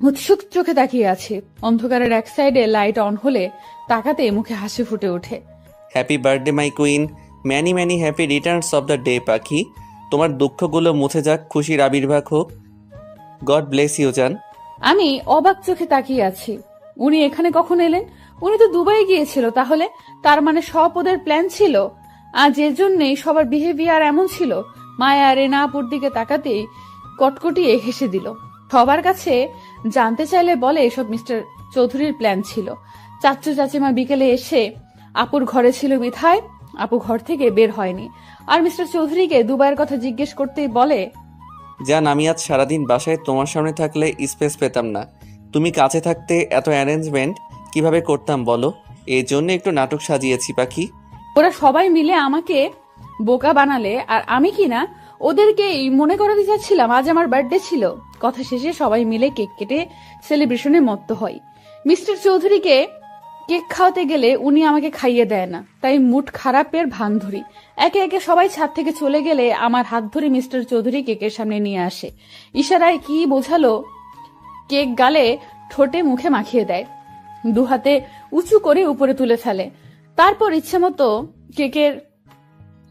উৎসুক চোখে তাকিয়ে আছি। অন্ধকারের এক সাইডে লাইট অন হলে তাকাতে মুখে হাসি ফুটে ওঠে। Happy birthday my queen, many many happy returns of the day পাখি। তোমার দুঃখগুলো মুছে যাক, খুশির আবির্ভাব হোক। গড ব্লেস ইউ জান। আমি অবাক চোখে তাকিয়ে আছি। উনি এখানে কখন এলেন? উনি তো দুবাই গিয়েছিল। তাহলে তার মানে সব ওদের প্ল্যান ছিল, আর যে জন্যই সবার বিহেভিয়ার এমন ছিল। মায়া রেনা আপুর দিকে তাকাতেই কটকটিয়ে হেসে দিল। সবার কাছে জানতে চাইলে বলে এসব মিস্টার চৌধুরীর প্ল্যান ছিল। চাচ্চু চাচিমা বিকেলে এসে আপুর ঘরে ছিল বিধায় আপু ঘর থেকে বের হয়নি। আর মিস্টার চৌধুরীকে দুবাইয়ের কথা জিজ্ঞেস করতেই বলে, জান আমি আজ সারাদিন বাসায় তোমার সামনে থাকলে স্পেস পেতাম না। তুমি কাছে থাকতে এত অ্যারেঞ্জমেন্ট কিভাবে করতাম বলো? এই জন্য একটু নাটক সাজিয়েছি পাখি। ওরা সবাই মিলে আমাকে বোকা বানালে, আর আমি কিনা ওদেরকেই মনে করাতে চাচ্ছিলাম আজ আমার বার্থডে ছিল। কথা শেষে সবাই মিলে কেক কেটে সেলিব্রেশনে মত্ত হয়। মিস্টার চৌধুরীকে কেক খাওয়াতে গেলে উনি আমাকে খাইয়ে দেয় না, তাই মুড খারাপের ভান ধরি। একে একে সবাই ছাদ থেকে চলে গেলে আমার হাত ধরে মিস্টার চৌধুরী কেকের সামনে নিয়ে আসে। ইশারায় কি বোঝালো, কেক গালে ঠোঁটে মুখে মাখিয়ে দেয়। দু হাতে উঁচু করে উপরে তুলে ফেলে। তারপর ইচ্ছে মতো কেকের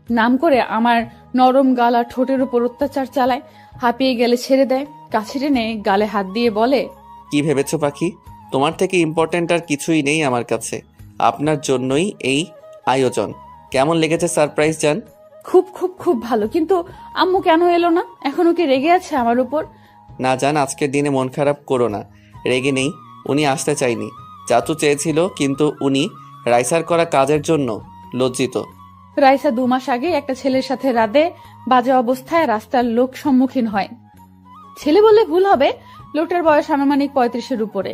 নাম করে আমার নরম গাল আর ঠোঁটের উপর অত্যাচার চালায়। হাঁপিয়ে গেলে ছেড়ে দেয়। কাছে টেনে গালে হাত দিয়ে বলে, কি ভেবেছো পাখি? তোমার থেকে ইম্পর্ট্যান্ট আর কিছুই নেই আমার কাছে। আপনার জন্যই এই আয়োজন। কেমন লেগেছে সারপ্রাইজ জান? খুব খুব খুব ভালো, কিন্তু আম্মু কেন এলো না? এখনো কি রেগে আছে আমার উপর? না জান, আজকের দিনে মন খারাপ করো না। রেগে নেই, উনি আসতে চাইনি। চাচু চেয়েছিল, কিন্তু উনি রাইসার করা কাজের জন্য লজ্জিত। রাইসা 2 মাস আগে একটা ছেলের সাথে রাতে বাজে অবস্থায় রাস্তার লোক সম্মুখীন হয়। ছেলে বললে ভুল হবে, লোকটার বয়স আনুমানিক 35-এর উপরে।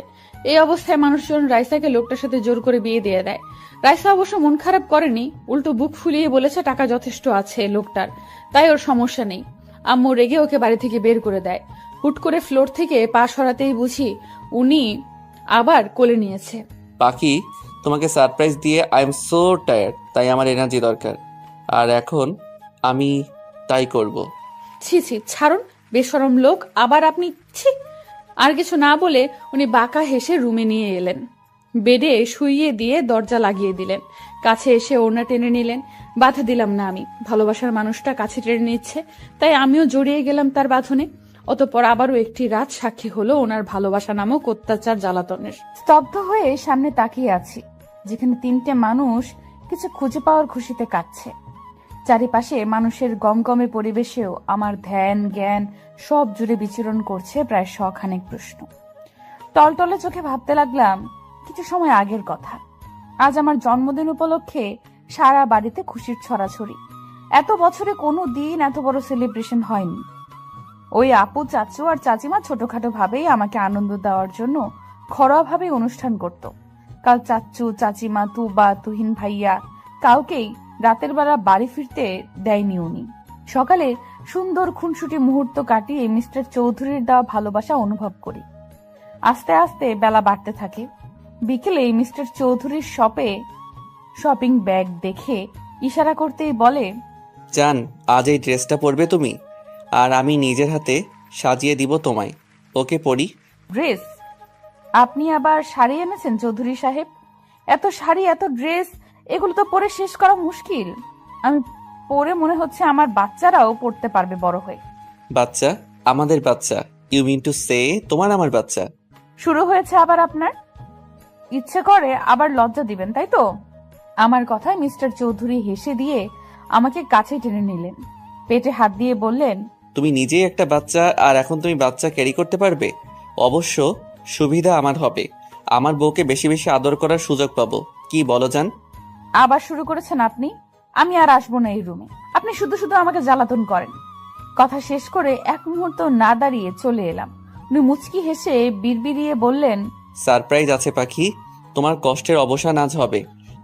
এই অবস্থায় মানুষজন রাইসাকে লোকটার সাথে জোর করে বিয়ে দিয়ে দেয়। রাইসা অবশ্য মন খারাপ করেনি, উল্টো বুক ফুলিয়ে বলেছে টাকা যথেষ্ট আছে লোকটার, তাই ওর সমস্যা নেই। আম্মু রেগে ওকে বাড়ি থেকে বের করে দেয়। হুট করে ফ্লোর থেকে পা সরাতেই বুঝি উনি আবার কোলে নিয়েছে। পাখি, তোমাকে সারপ্রাইজ দিয়ে আই এম সো টায়ার্ড, তাই আমার এনার্জি দরকার। আর এখন আমি তাই করব। ছি ছি, ছাড়ুন, বেশরম লোক। আবার আপনি ছি। আর কিছু না বলে উনি বাঁকা হেসে রুমে নিয়ে এলেন। বেডে শুইয়ে দিয়ে দরজা লাগিয়ে দিলেন। কাছে এসে ওড়না টেনে নিলেন। বাধা দিলাম না আমি। ভালোবাসার মানুষটা কাছে টেনে নিচ্ছে, তাই আমিও জড়িয়ে গেলাম তার বাঁধনে। অতঃপর আবারও একটি রাত সাক্ষী হলো ওনার ভালোবাসা নামক অত্যাচার জ্বালাতনের। স্তব্ধ হয়ে সামনে তাকিয়ে আছি, যেখানে 3টে মানুষ কিছু খুঁজে পাওয়ার খুশিতে কাটছে। চারিপাশে মানুষের গমগমে পরিবেশেও আমার ধ্যান জ্ঞান সব জুড়ে বিচরণ করছে প্রায় 100 প্রশ্ন। টলটলে চোখে ভাবতে লাগলাম কিছু সময় আগের কথা। আজ আমার জন্মদিন উপলক্ষে সারা বাড়িতে খুশির ছড়াছড়ি। এত বছরে কোনো দিন এত বড় সেলিব্রেশন হয়নি। ওই আপু, চাচু আর চাচিমা ছোটখাটো ভাবেই আমাকে আনন্দ দেওয়ার জন্য ঘরোয়া ভাবে অনুষ্ঠান করত। কাল চাচু, চাচিমা, তুবা, তুহিন ভাইয়া কাউকেই রাতের বেলা বাড়ি ফিরতে দেয়নি উনি। সকালে সুন্দর খুনসুটি মুহূর্ত কাটিয়ে মিস্টার চৌধুরীর দেওয়া ভালোবাসা অনুভব করি। আস্তে আস্তে বেলা বাড়তে থাকে। বিকেলে মিস্টার চৌধুরীর শপে শপিং ব্যাগ দেখে ইশারা করতেই বলে, জান, আজ এই ড্রেসটা পরবে তুমি, আর আমি নিজের হাতে সাজিয়ে দিব তোমায়। ওকে পরি। ড্রেস? আপনি আবার শাড়ি এনেছেন চৌধুরী সাহেব? এত শাড়ি, এত ড্রেস, এগুলো তো পরে শেষ করা মুশকিল। আমি পরে মনে হচ্ছে আমার বাচ্চারাও পড়তে পারবে বড় হয়ে। বাচ্চা? আমাদের বাচ্চা? ইউ মিন টু সে তোমার আমার বাচ্চা? শুরু হয়েছে আবার আপনার? ইচ্ছে করে আবার লজ্জা দিবেন, তাই তো? আমার কথায় মিস্টার চৌধুরী হেসে দিয়ে আমাকে কাছে টেনে নিলেন, পেটে হাত দিয়ে বললেন, তুমি নিজেই একটা বাচ্চা, আর এখন তুমি বাচ্চা ক্যারি করতে পারবে? অবশ্য সুবিধা আমার হবে, আমার বউকে বেশি বেশি আদর করার সুযোগ পাবো। কি বলো জান? আবার শুরু করেছেন আপনি। আমি আর আসবো না এই রুমে। আপনি শুধু শুধু আমাকে জ্বালাতন করেন। কথা শেষ করে এক মুহূর্ত না দাঁড়িয়ে চলে এলাম। উনি মুচকি হেসে বিড়বিড়িয়ে বললেন, সারপ্রাইজ আছে পাখি, তোমার কষ্টের অবসান আজ হবে,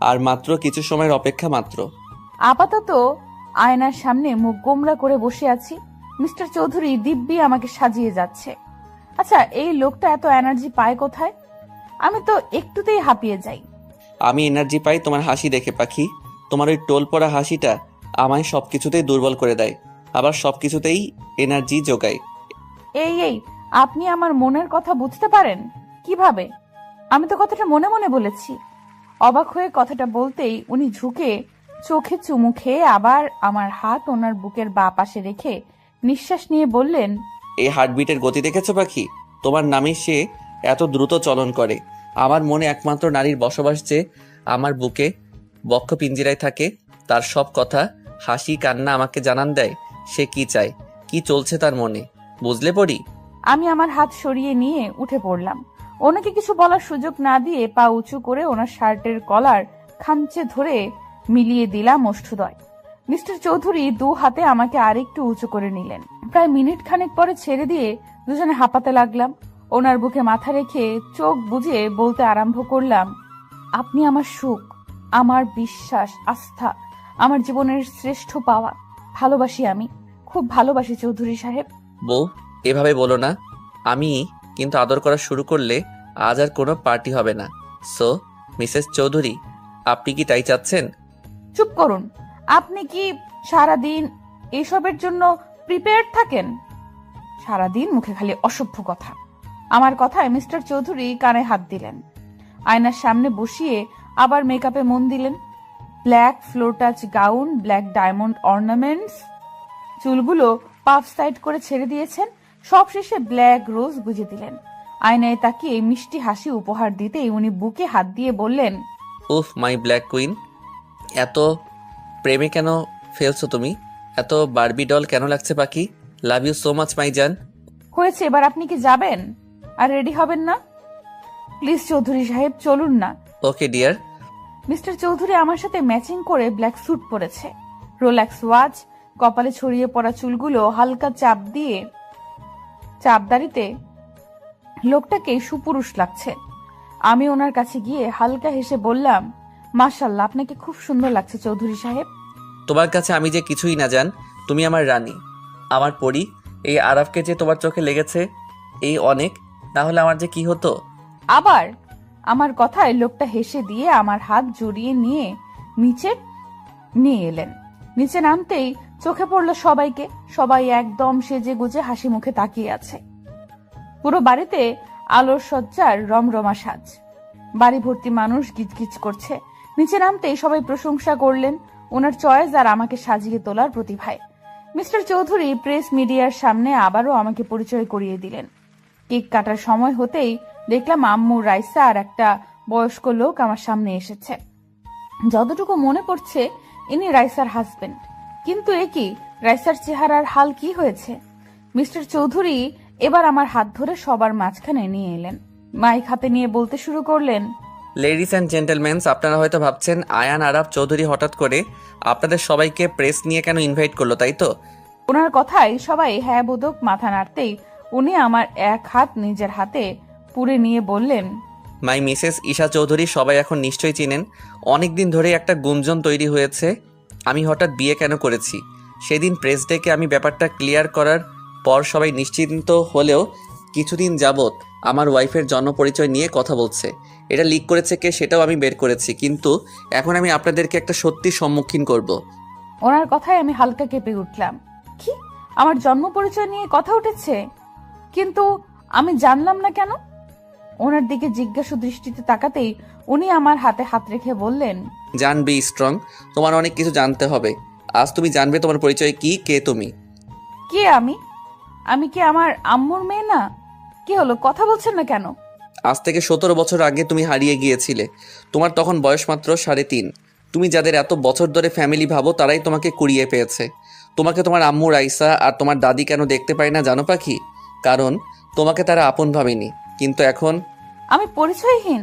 আর মাত্র কিছু সময়ের অপেক্ষা মাত্র। আপাতত আয়নার সামনে মুখ গোমরা করে বসে আছি। মিস্টার চৌধুরী দিব্যি আমাকে সাজিয়ে যাচ্ছে। আচ্ছা, এই লোকটা এত এনার্জি পায় কোথায়? আমি তো একটুতেই হাঁপিয়ে যাই। আমি এনার্জি পাই তোমার হাসি দেখে পাখি। তোমার ওই টোল পড়া হাসিটা আমায় সবকিছুতেই দুর্বল করে দেয়, আবার সবকিছুতেই এনার্জি যোগায়। এই আপনি আমার মনের কথা বুঝতে পারেন কিভাবে? আমি তো কথাটা মনে মনে বলেছি। অবাক হয়ে কথাটা বলতেই উনি ঝুঁকে চোখে চুমু খেয়ে আবার আমার হাত ওনার বুকের বাঁ পাশে রেখে নিঃশ্বাস নিয়ে বললেন, এই হার্টবিটের গতি দেখেছো পাখি? তোমার নামে সে এত দ্রুত চলন করে। আমার মনে একমাত্র নারীর বসবাস যে আমার বুকে বক্ষ পিঞ্জিরায় থাকে, তার সব কথা, হাসি কান্না আমাকে জানান দেয় সে কি চায়, কি চলছে তার মনে। বুঝলে পড়ি? আমি আমার হাত সরিয়ে নিয়ে উঠে পড়লাম। ওনাকে কিছু বলার সুযোগ না দিয়ে পা উঁচু করে ওনার শার্টের কলার খামচে ধরে মিলিয়ে দিলাম ওষ্ঠদ্বয়। মিস্টার চৌধুরী দু হাতে আমাকে আরেকটু উঁচু করে নিলেন। প্রায় মিনিট খানেক পরে ছেড়ে দিয়ে দুজনে হাঁপাতে লাগলাম। ওনার বুকে মাথা রেখে চোখ বুজে বলতে আরম্ভ করলাম, আপনি আমার সুখ, আমার বিশ্বাস, আস্থা, আমার জীবনের শ্রেষ্ঠ পাওয়া। ভালোবাসি, আমি খুব ভালোবাসি চৌধুরী সাহেব। বউ, এভাবে বলো না। আমি কিন্তু আদর করা শুরু করলে আজ আর কোনো পার্টি হবে না। সো মিসেস চৌধুরী, আপনি কি তাই চাচ্ছেন? চুপ করুন। আপনি কি সারাদিন এসবের জন্য প্রিপেয়ার্ড থাকেন? সারাদিন মুখে খালি অসভ্য কথা। আমার কথায় মিস্টার চৌধুরী কানে হাত দিলেন, আয়নার সামনে বসিয়ে আবার মেকআপে মন দিলেন। Black floor touch gown, black diamond ornaments, চুলগুলো পাফ সাইড করে ছেড়ে দিয়েছেন। সব শেষে ব্ল্যাক রোজ গুজে দিলেন। আয়নায় তাকিয়ে মিষ্টি হাসি উপহার দিতেই উনি বুকে হাত দিয়ে বললেন, উফ মাই ব্ল্যাক কুইন, এত প্রেমে কেন ফেলছো তুমি? এত বারবি ডল কেন লাগছে পাখি? Love you so much my জান। হয়েছে, এবার আপনি কি যাবেন আর রেডি হবেন না? প্লিজ চৌধুরী সাহেব, চলুন না। Okay dear. মিস্টার চৌধুরী আমার সাথে ম্যাচিং করে ব্ল্যাক স্যুট পরেছে, রোলেক্স ওয়াচ, কপালে ছড়িয়ে পড়া চুলগুলো হালকা চাপদারিতে লোকটাকে সুপুরুষ লাগছে। আমি ওনার কাছে গিয়ে হালকা হেসে বললাম, মাশাআল্লাহ, আপনাকে খুব সুন্দর লাগছে চৌধুরী সাহেব। তোমার কাছে আমি যে কিছুই না জান, তুমি আমার রানী, আমার পরী। এই আরাফকে যে তোমার চোখে লেগেছে এই অনেক, না হলে আমার যে কি হতো। আবার আমার কথায় লোকটা হেসে দিয়ে আমার হাত জড়িয়ে নিয়ে নিচে নিয়ে এলেন। নিচে নামতেই চোখে পড়লো সবাইকে। সবাই একদম সেজে গুজে হাসি মুখে তাকিয়ে আছে। পুরো বাড়িতে আলোর সজ্জার রমরমা সাজ। বাড়ি ভর্তি মানুষ গিজগিজ করছে। নিচে নামতেই সবাই প্রশংসা করলেন ওনার চয়েস আর আমাকে সাজিয়ে তোলার প্রতিভায়। মিস্টার চৌধুরী প্রেস মিডিয়ার সামনে আবারও আমাকে পরিচয় করিয়ে দিলেন। কেক কাটার সময় হতেই দেখলাম আম্মু, রাইসা আর একটা বয়স্ক লোক আমার সামনে এসেছে। যতটুকু মনে পড়ছে ইনি রাইসার হাজবেন্ড। কিন্তু এ কি, রাইসার চেহারার হাল কি হয়েছে? মিস্টার চৌধুরী এবার আমার হাত ধরে সবার মাঝখানে নিয়ে এলেন। মাইক হাতে নিয়ে বলতে শুরু করলেন, লেডিস অ্যান্ড জেন্টলম্যানস, আপনারা হয়তো ভাবছেন আয়ান আরাফ চৌধুরী হঠাৎ করে আপনাদের সবাইকে প্রেস নিয়ে কেন ইনভাইট করলো, তাই তো? ওনার কথায় সবাই হ্যাঁ বোধক মাথা নাড়তেই উনি আমার এক হাত নিজের হাতে পুরে নিয়ে বললেন, মাই মিসেস ঈশা চৌধুরী সবাই এখন নিশ্চয়ই চিনেন। অনেকদিন ধরে একটা গুঞ্জন তৈরি হয়েছে আমি হঠাৎ বিয়ে কেন করেছি। সেদিন প্রেস ডেকে আমি ব্যাপারটা ক্লিয়ার করার পর সবাই নিশ্চিন্ত হলেও কিছুদিন যাবৎ আমার ওয়াইফের জন্ম পরিচয় নিয়ে কথা বলছে। এটা লিক করেছে কে সেটাও আমি বের করেছি, কিন্তু এখন আমি আপনাদেরকে একটা সত্যির সম্মুখীন করব। ওনার কথায় আমি হালকা কেঁপে উঠলাম। কি, আমার জন্ম পরিচয় নিয়ে কথা উঠেছে? কিন্তু আমি জানলাম না কেন? ওনার দিকে জিজ্ঞাসু দৃষ্টিতে তাকাতেই উনি আমার হাতে হাত রেখে বললেন, জানবি স্ট্রং, তোমার অনেক কিছু জানতে হবে। আজ তুমি জানবে তোমার পরিচয় কি, কে তুমি। কে আমি? আমি কি আমার আম্মুর মেয়ে না? কি হলো, কথা বলছেন না কেন? আজ থেকে 17 বছর আগে তুমি হারিয়ে গিয়েছিলে। তোমার তখন বয়স মাত্র 3.5। তুমি যাদের এত বছর ধরে ফ্যামিলি ভাবো তারাই তোমাকে কুড়িয়ে পেয়েছে। তোমাকে তোমার আম্মু রাইসা আর তোমার দাদি কেন দেখতে পায় না জানো পাখি? কারণ তোমাকে তারা আপন ভাবেনি। কিন্তু এখন আমি পরিচয়হীন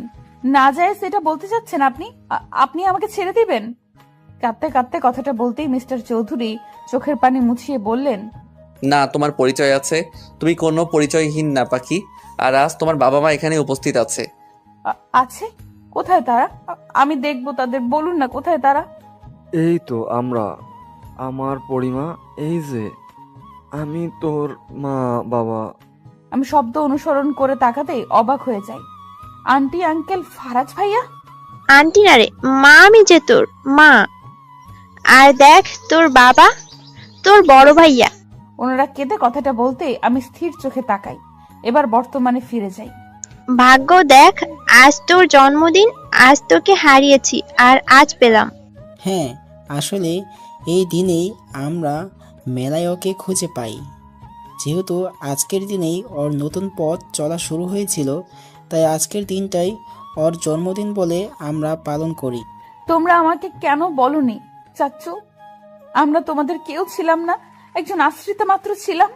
না যায় সেটা বলতে চাচ্ছেন আপনি? আপনি আমাকে ছেড়ে দিবেন? কাঁদতে কাঁদতে কথাটা বলতেই মিস্টার চৌধুরী চোখের পানি মুছিয়ে বললেন, না, তোমার পরিচয় আছে। তুমি কোনো পরিচয়হীন না পাখি। আর আজ তোমার বাবা মা এখানে উপস্থিত আছে। আছে? কোথায় তারা? আমি দেখবো তাদের, বলুন না কোথায় তারা? এই তো আমরা, আমার পরিমা, এই যে আমি তোর মা বাবা। আমি শব্দ অনুসরণ করে তাকাতেই অবাক হয়ে যাই। আন্টি, আঙ্কেল, ফারাজ ভাইয়া। আন্টি না রে, মা, আমি যে তোর মা। আর দেখ তোর বাবা, তোর বড় ভাইয়া। ওনারা কেঁদে কথাটা বলতেই আমি স্থির চোখে তাকাই। এবার বর্তমানে ফিরে যাই। ভাগ্য দেখ, আজ তোর জন্মদিন, আজ তোকে হারিয়েছি আর আজ পেলাম। হ্যাঁ, আসলে এই দিনেই আমরা মেলায় ওকে খুঁজে পাই। যেহেতু আজকের দিনেই ওর নতুন পথ চলা শুরু হয়েছিল, তাই আজকের দিনটাই ওর জন্মদিন বলে আমরা পালন করি। তোমরা আমাকে কেন বলনি চাচ্চু? আমরা তোমাদের কেউ ছিলাম না, একজন আশ্রিতা মাত্র ছিলাম।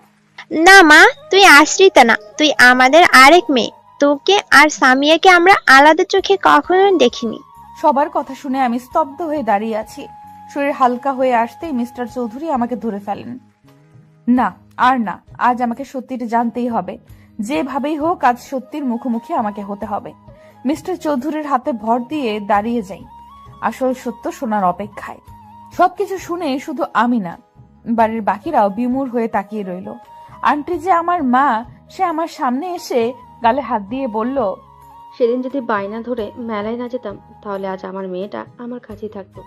না মা, তুই আশ্রিতা না, তুই আমাদের আরেক মেয়ে। তোকে আর সামিয়াকে আমরা আলাদা চোখে কখনো দেখিনি। সবার কথা শুনে আমি স্তব্ধ হয়ে দাঁড়িয়ে আছি। শরীর হালকা হয়ে আসতেই মিস্টার চৌধুরী আমাকে ধরে ফেলেন। না, আর না, আজ আমাকে সত্যিটা জানতেই হবে। যেভাবেই হোক আজ সত্যির মুখোমুখি আমাকে হতে হবে। মিস্টার চৌধুরীর হাতে ভর দিয়ে দাঁড়িয়ে যাই, আসল সত্য শোনার অপেক্ষায়। সবকিছু শুনে শুধু আমি না, বাড়ির বাকিরাও বিমূঢ় হয়ে তাকিয়ে রইল। আন্টি যে আমার মা, সে আমার সামনে এসে গালে হাত দিয়ে বলল, সেদিন যদি বায়না ধরে মেলায় না যেতাম তাহলে আজ আমার মেয়েটা আমার কাছেই থাকতো।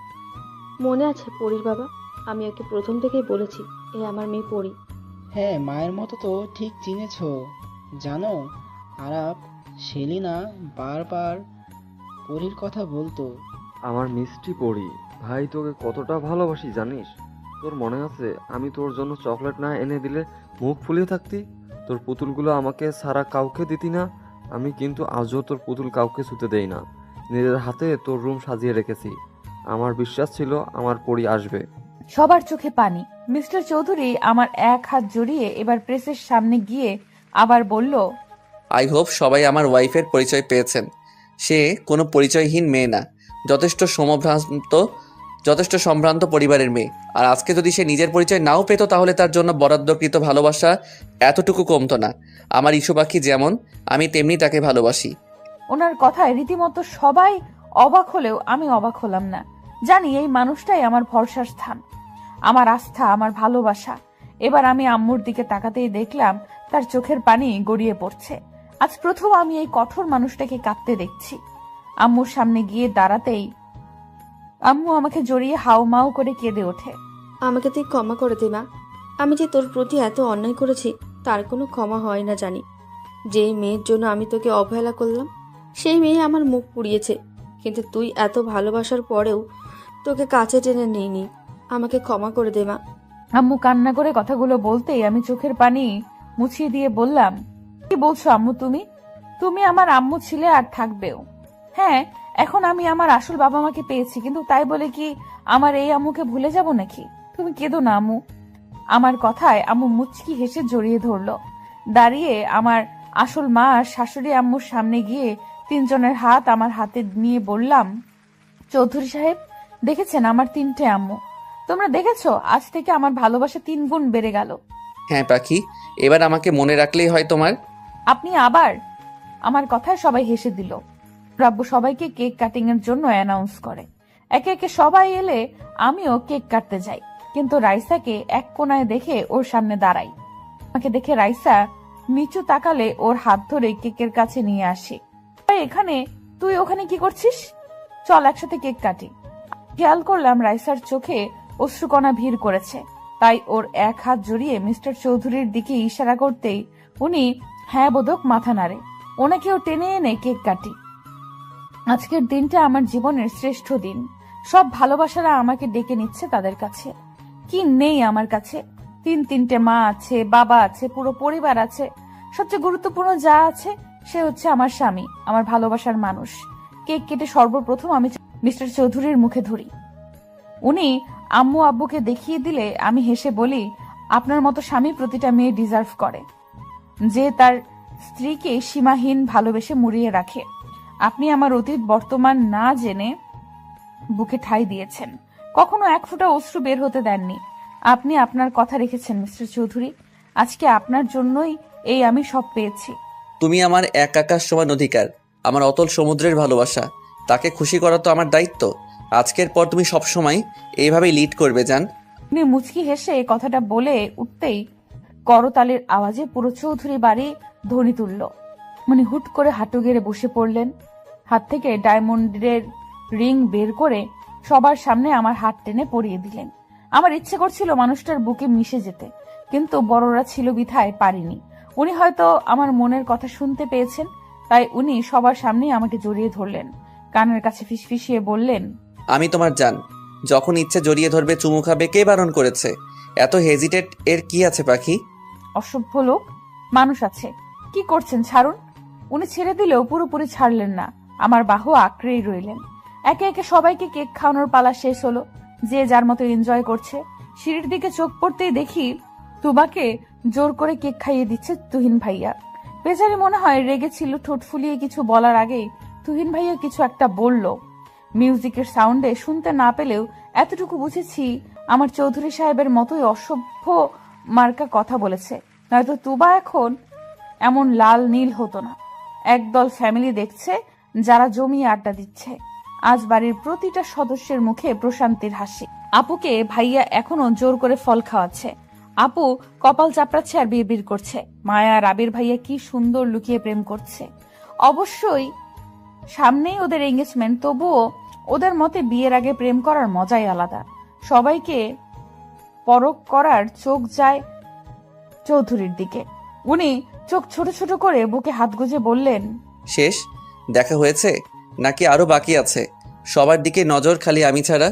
মনে আছে পরীর বাবা? আমি ওকে প্রথম থেকেই বলেছি এ আমার মেয়ে পরী। হ্যাঁ, মায়ের মতো তো ঠিক চিনেছ। জানো, আরাপ, সেলিনা বারবার পরীর কথা বলতো। আমার মিষ্টি পড়ি, ভাই তোকে কতটা ভালোবাসি জানিস? তোর মনে আছে আমি তোর জন্য চকলেট না এনে দিলে মুখ ফুলিয়ে থাকতি? তোর পুতুলগুলো আমাকে ছাড়া কাউকে দিতি না। আমি কিন্তু আজও তোর পুতুল কাউকে ছুতে দেই না। নিজের হাতে তোর রুম সাজিয়ে রেখেছি। আমার বিশ্বাস ছিল আমার পরি আসবে। সবার চোখে পানি। মিস্টার চৌধুরী আমার এক হাত জড়িয়ে এবার প্রেসের সামনে গিয়ে আবার বলল, আই হোপ সবাই আমার ওয়াইফের পরিচয় পেয়েছেন। সে কোনো পরিচয়হীন মেয়ে না, যথেষ্ট সম্ভ্রান্ত পরিবারের মেয়ে। আর আজকে যদি সে নিজের পরিচয় নাও পেত তাহলে তার জন্য বরাদ্দকৃত ভালোবাসা এতটুকু কমতো না। আমার ইস্যু পাখি যেমন, আমি তেমনি তাকে ভালোবাসি। ওনার কথায় রীতিমতো সবাই অবাক হলেও আমি অবাক হলাম না। জানি এই মানুষটাই আমার ভরসার স্থান, আমার আস্থা, আমার ভালোবাসা। এবার আমি আম্মুর দিকে তাকাতেই দেখলাম তার চোখের পানি গড়িয়ে পড়ছে। আজ প্রথম আমি এই কঠোর মানুষটাকে কাঁদতে দেখছি। আম্মুর সামনে গিয়ে দাঁড়াতেই আম্মু আমাকে জড়িয়ে হাউমাউ করে কেঁদে ওঠে। আমাকে তুই ক্ষমা করে দে মা। আমি যে তোর প্রতি এত অন্যায় করেছি তার কোনো ক্ষমা হয় না জানি। যেই মেয়ের জন্য আমি তোকে অবহেলা করলাম সেই মেয়ে আমার মুখ পুড়িয়েছে, কিন্তু তুই এত ভালোবাসার পরেও তোকে কাছে টেনে নিইনি। আমাকে ক্ষমা করে দে মা। আম্মু কান্না করে কথাগুলো বলতেই আমি চোখের পানি মুছিয়ে দিয়ে বললাম, কি বলছো আম্মু? তুমি আমার আম্মু ছিলে আর থাকবেও। হ্যাঁ, এখন আমি আমার আসল বাবা মাকে পেয়েছি, কিন্তু তাই বলে কি আমার এই আম্মুকে ভুলে যাব নাকি? তুমি কেঁদো না আম্মু। আমার কথায় আম্মু মুচকি হেসে জড়িয়ে ধরলো। দাঁড়িয়ে আমার আসল মা আর শাশুড়ি আম্মুর সামনে গিয়ে তিনজনের হাত আমার হাতে নিয়ে বললাম, চৌধুরী সাহেব, দেখেছেন আমার 3টে আম্মু? তোমরা দেখেছো, আজ থেকে আমার ভালোবাসা 3 গুণ বেড়ে গেল। হ্যাঁ পাখি, এবার আমাকে মনে রাখলেই হয় তোমার। আপনি আবার? আমার কথায় সবাই হেসে দিল। রাব্বু সবাইকে কেক কাটিং এর জন্য অ্যানাউন্স করে। একে একে সবাই এলে আমিও কেক কাটতে যাই, কিন্তু রাইসাকে এক কোনায় দেখে ওর সামনে দাঁড়াই। আমাকে দেখে রাইসা নিচু তাকালে ওর হাত ধরে কেকের কাছে নিয়ে আসি। এখানে তুই ওখানে কি করছিস? চল একসাথে কেক কাটি। খেয়াল করলাম রাইসার চোখে অশ্রুকণা ভিড় করেছে, তাই ওর এক হাত জড়িয়ে মিস্টার চৌধুরীর দিকে ইশারা করতেই উনি হ্যাঁ বোধক মাথা নাড়ে। ওনাকেও টেনে এনে কেক কাটি। আজকের দিনটা আমার জীবনের শ্রেষ্ঠ দিন। সব ভালোবাসারা আমাকে ডেকে নিচ্ছে তাদের কাছে। কি নেই আমার কাছে? তিনটে মা আছে, বাবা আছে, পুরো পরিবার আছে। সবচেয়ে গুরুত্বপূর্ণ যা আছে সে হচ্ছে আমার স্বামী, আমার ভালোবাসার মানুষ। কেক কেটে সর্বপ্রথম আমি মিস্টার চৌধুরীর মুখে ধরি। উনি আম্মু আব্বুকে দেখিয়ে দিলে আমি হেসে বলি, আপনার মতো স্বামী প্রতিটা মেয়ে ডিজার্ভ করে, যে তার স্ত্রীকে সীমাহীন ভালোবেসে মুড়িয়ে রাখে। আপনি আমার অতীত বর্তমান না জেনে বুকে ঠাঁই দিয়েছেন, কখনো এক ফোঁটা অশ্রু বের হতে দেননি। আপনি আপনার কথা রেখেছেন মিস্টার চৌধুরী। আজকে আপনার জন্যই এই আমি সব পেয়েছি। তুমি আমার এক আকাশ সমান অধিকার, আমার অতল সমুদ্রের ভালোবাসা। তাকে খুশি করা তো আমার দায়িত্ব। আজকের পর তুমি সবসময় এইভাবেই লিড করবে জান। উনি মুচকি হেসে কথাটা বলে উঠতেই করতালের আওয়াজে পুরো চৌধুরী বাড়ি ধ্বনি তুলল। উনি হুট করে হাঁটু গেড়ে বসে পড়লেন। হাত থেকে ডায়মন্ডের রিং বের করে সবার সামনে আমার হাত টেনে পরিয়ে দিলেন। আমার ইচ্ছে করছিল মানুষটার বুকে মিশে যেতে, কিন্তু বড়রা ছিল বিধায় পারিনি। উনি হয়তো আমার মনের কথা শুনতে পেয়েছেন, তাই উনি সবার সামনে আমাকে জড়িয়ে ধরলেন। কানের কাছে ফিসফিসিয়ে বললেন, আমি তোমার জান। যখন ইচ্ছে জড়িয়ে ধরবে, চুমু খাবে, কে বারণ করেছে? এত হেজিটেট এর কি আছে পাখি? অসভ্য লোক। মানুষ আছে, কি করছেন ছাড়ুন। উনি ছেড়ে দিলেও পুরোপুরি ছাড়লেন না, আমার বাহু আঁকড়েই রইলেন। একে একে সবাইকে কেক খাওয়ানোর পালা শেষ হলো, যে যার মতো এনজয় করছে। সিঁড়ির দিকে চোখ পড়তেই দেখি তুবাকে জোর করে কেক খাইয়ে দিচ্ছে তুহিন ভাইয়া। বেচারি মনে হয় রেগেছিল, ঠোঁট ফুলিয়ে কিছু বলার আগেই তুহিন ভাইয়া কিছু একটা বলল। মিউজিকের সাউন্ডে শুনতে না পেলেও এতটুকু বুঝেছি আমার চৌধুরী সাহেবের মতোই অসভ্য মার্কা কথা বলেছে, নয়তো তুবা এখন এমন লাল নীল হতো না। একদল ফ্যামিলি দেখছে যারা জমিয়ে আড্ডা দিচ্ছে। আজ বাড়ির প্রতিটা সদস্যের মুখে প্রশান্তির হাসি। আপুকে ভাইয়া এখনো জোর করে ফল খাওয়াচ্ছে। আপু কপাল চাপড়াচ্ছে আর বিড়বিড় করছে, মায়া আর আবির ভাইয়া কি সুন্দর লুকিয়ে প্রেম করছে। অবশ্যই সামনেই ওদের এঙ্গেজমেন্ট, তবুও ওদের মতে বিয়ের আগে প্রেম করার মজাই আলাদা। সবাইকে পরখ করার চোখ যায় চৌধুরীর দিকে। উনি চোখ ছোট ছোট করে বুকে হাত গুজে বললেন, শেষ দেখা হয়েছে নাকি আরো বাকি আছে? সবার দিকে নজর খালি আমি ছাড়া।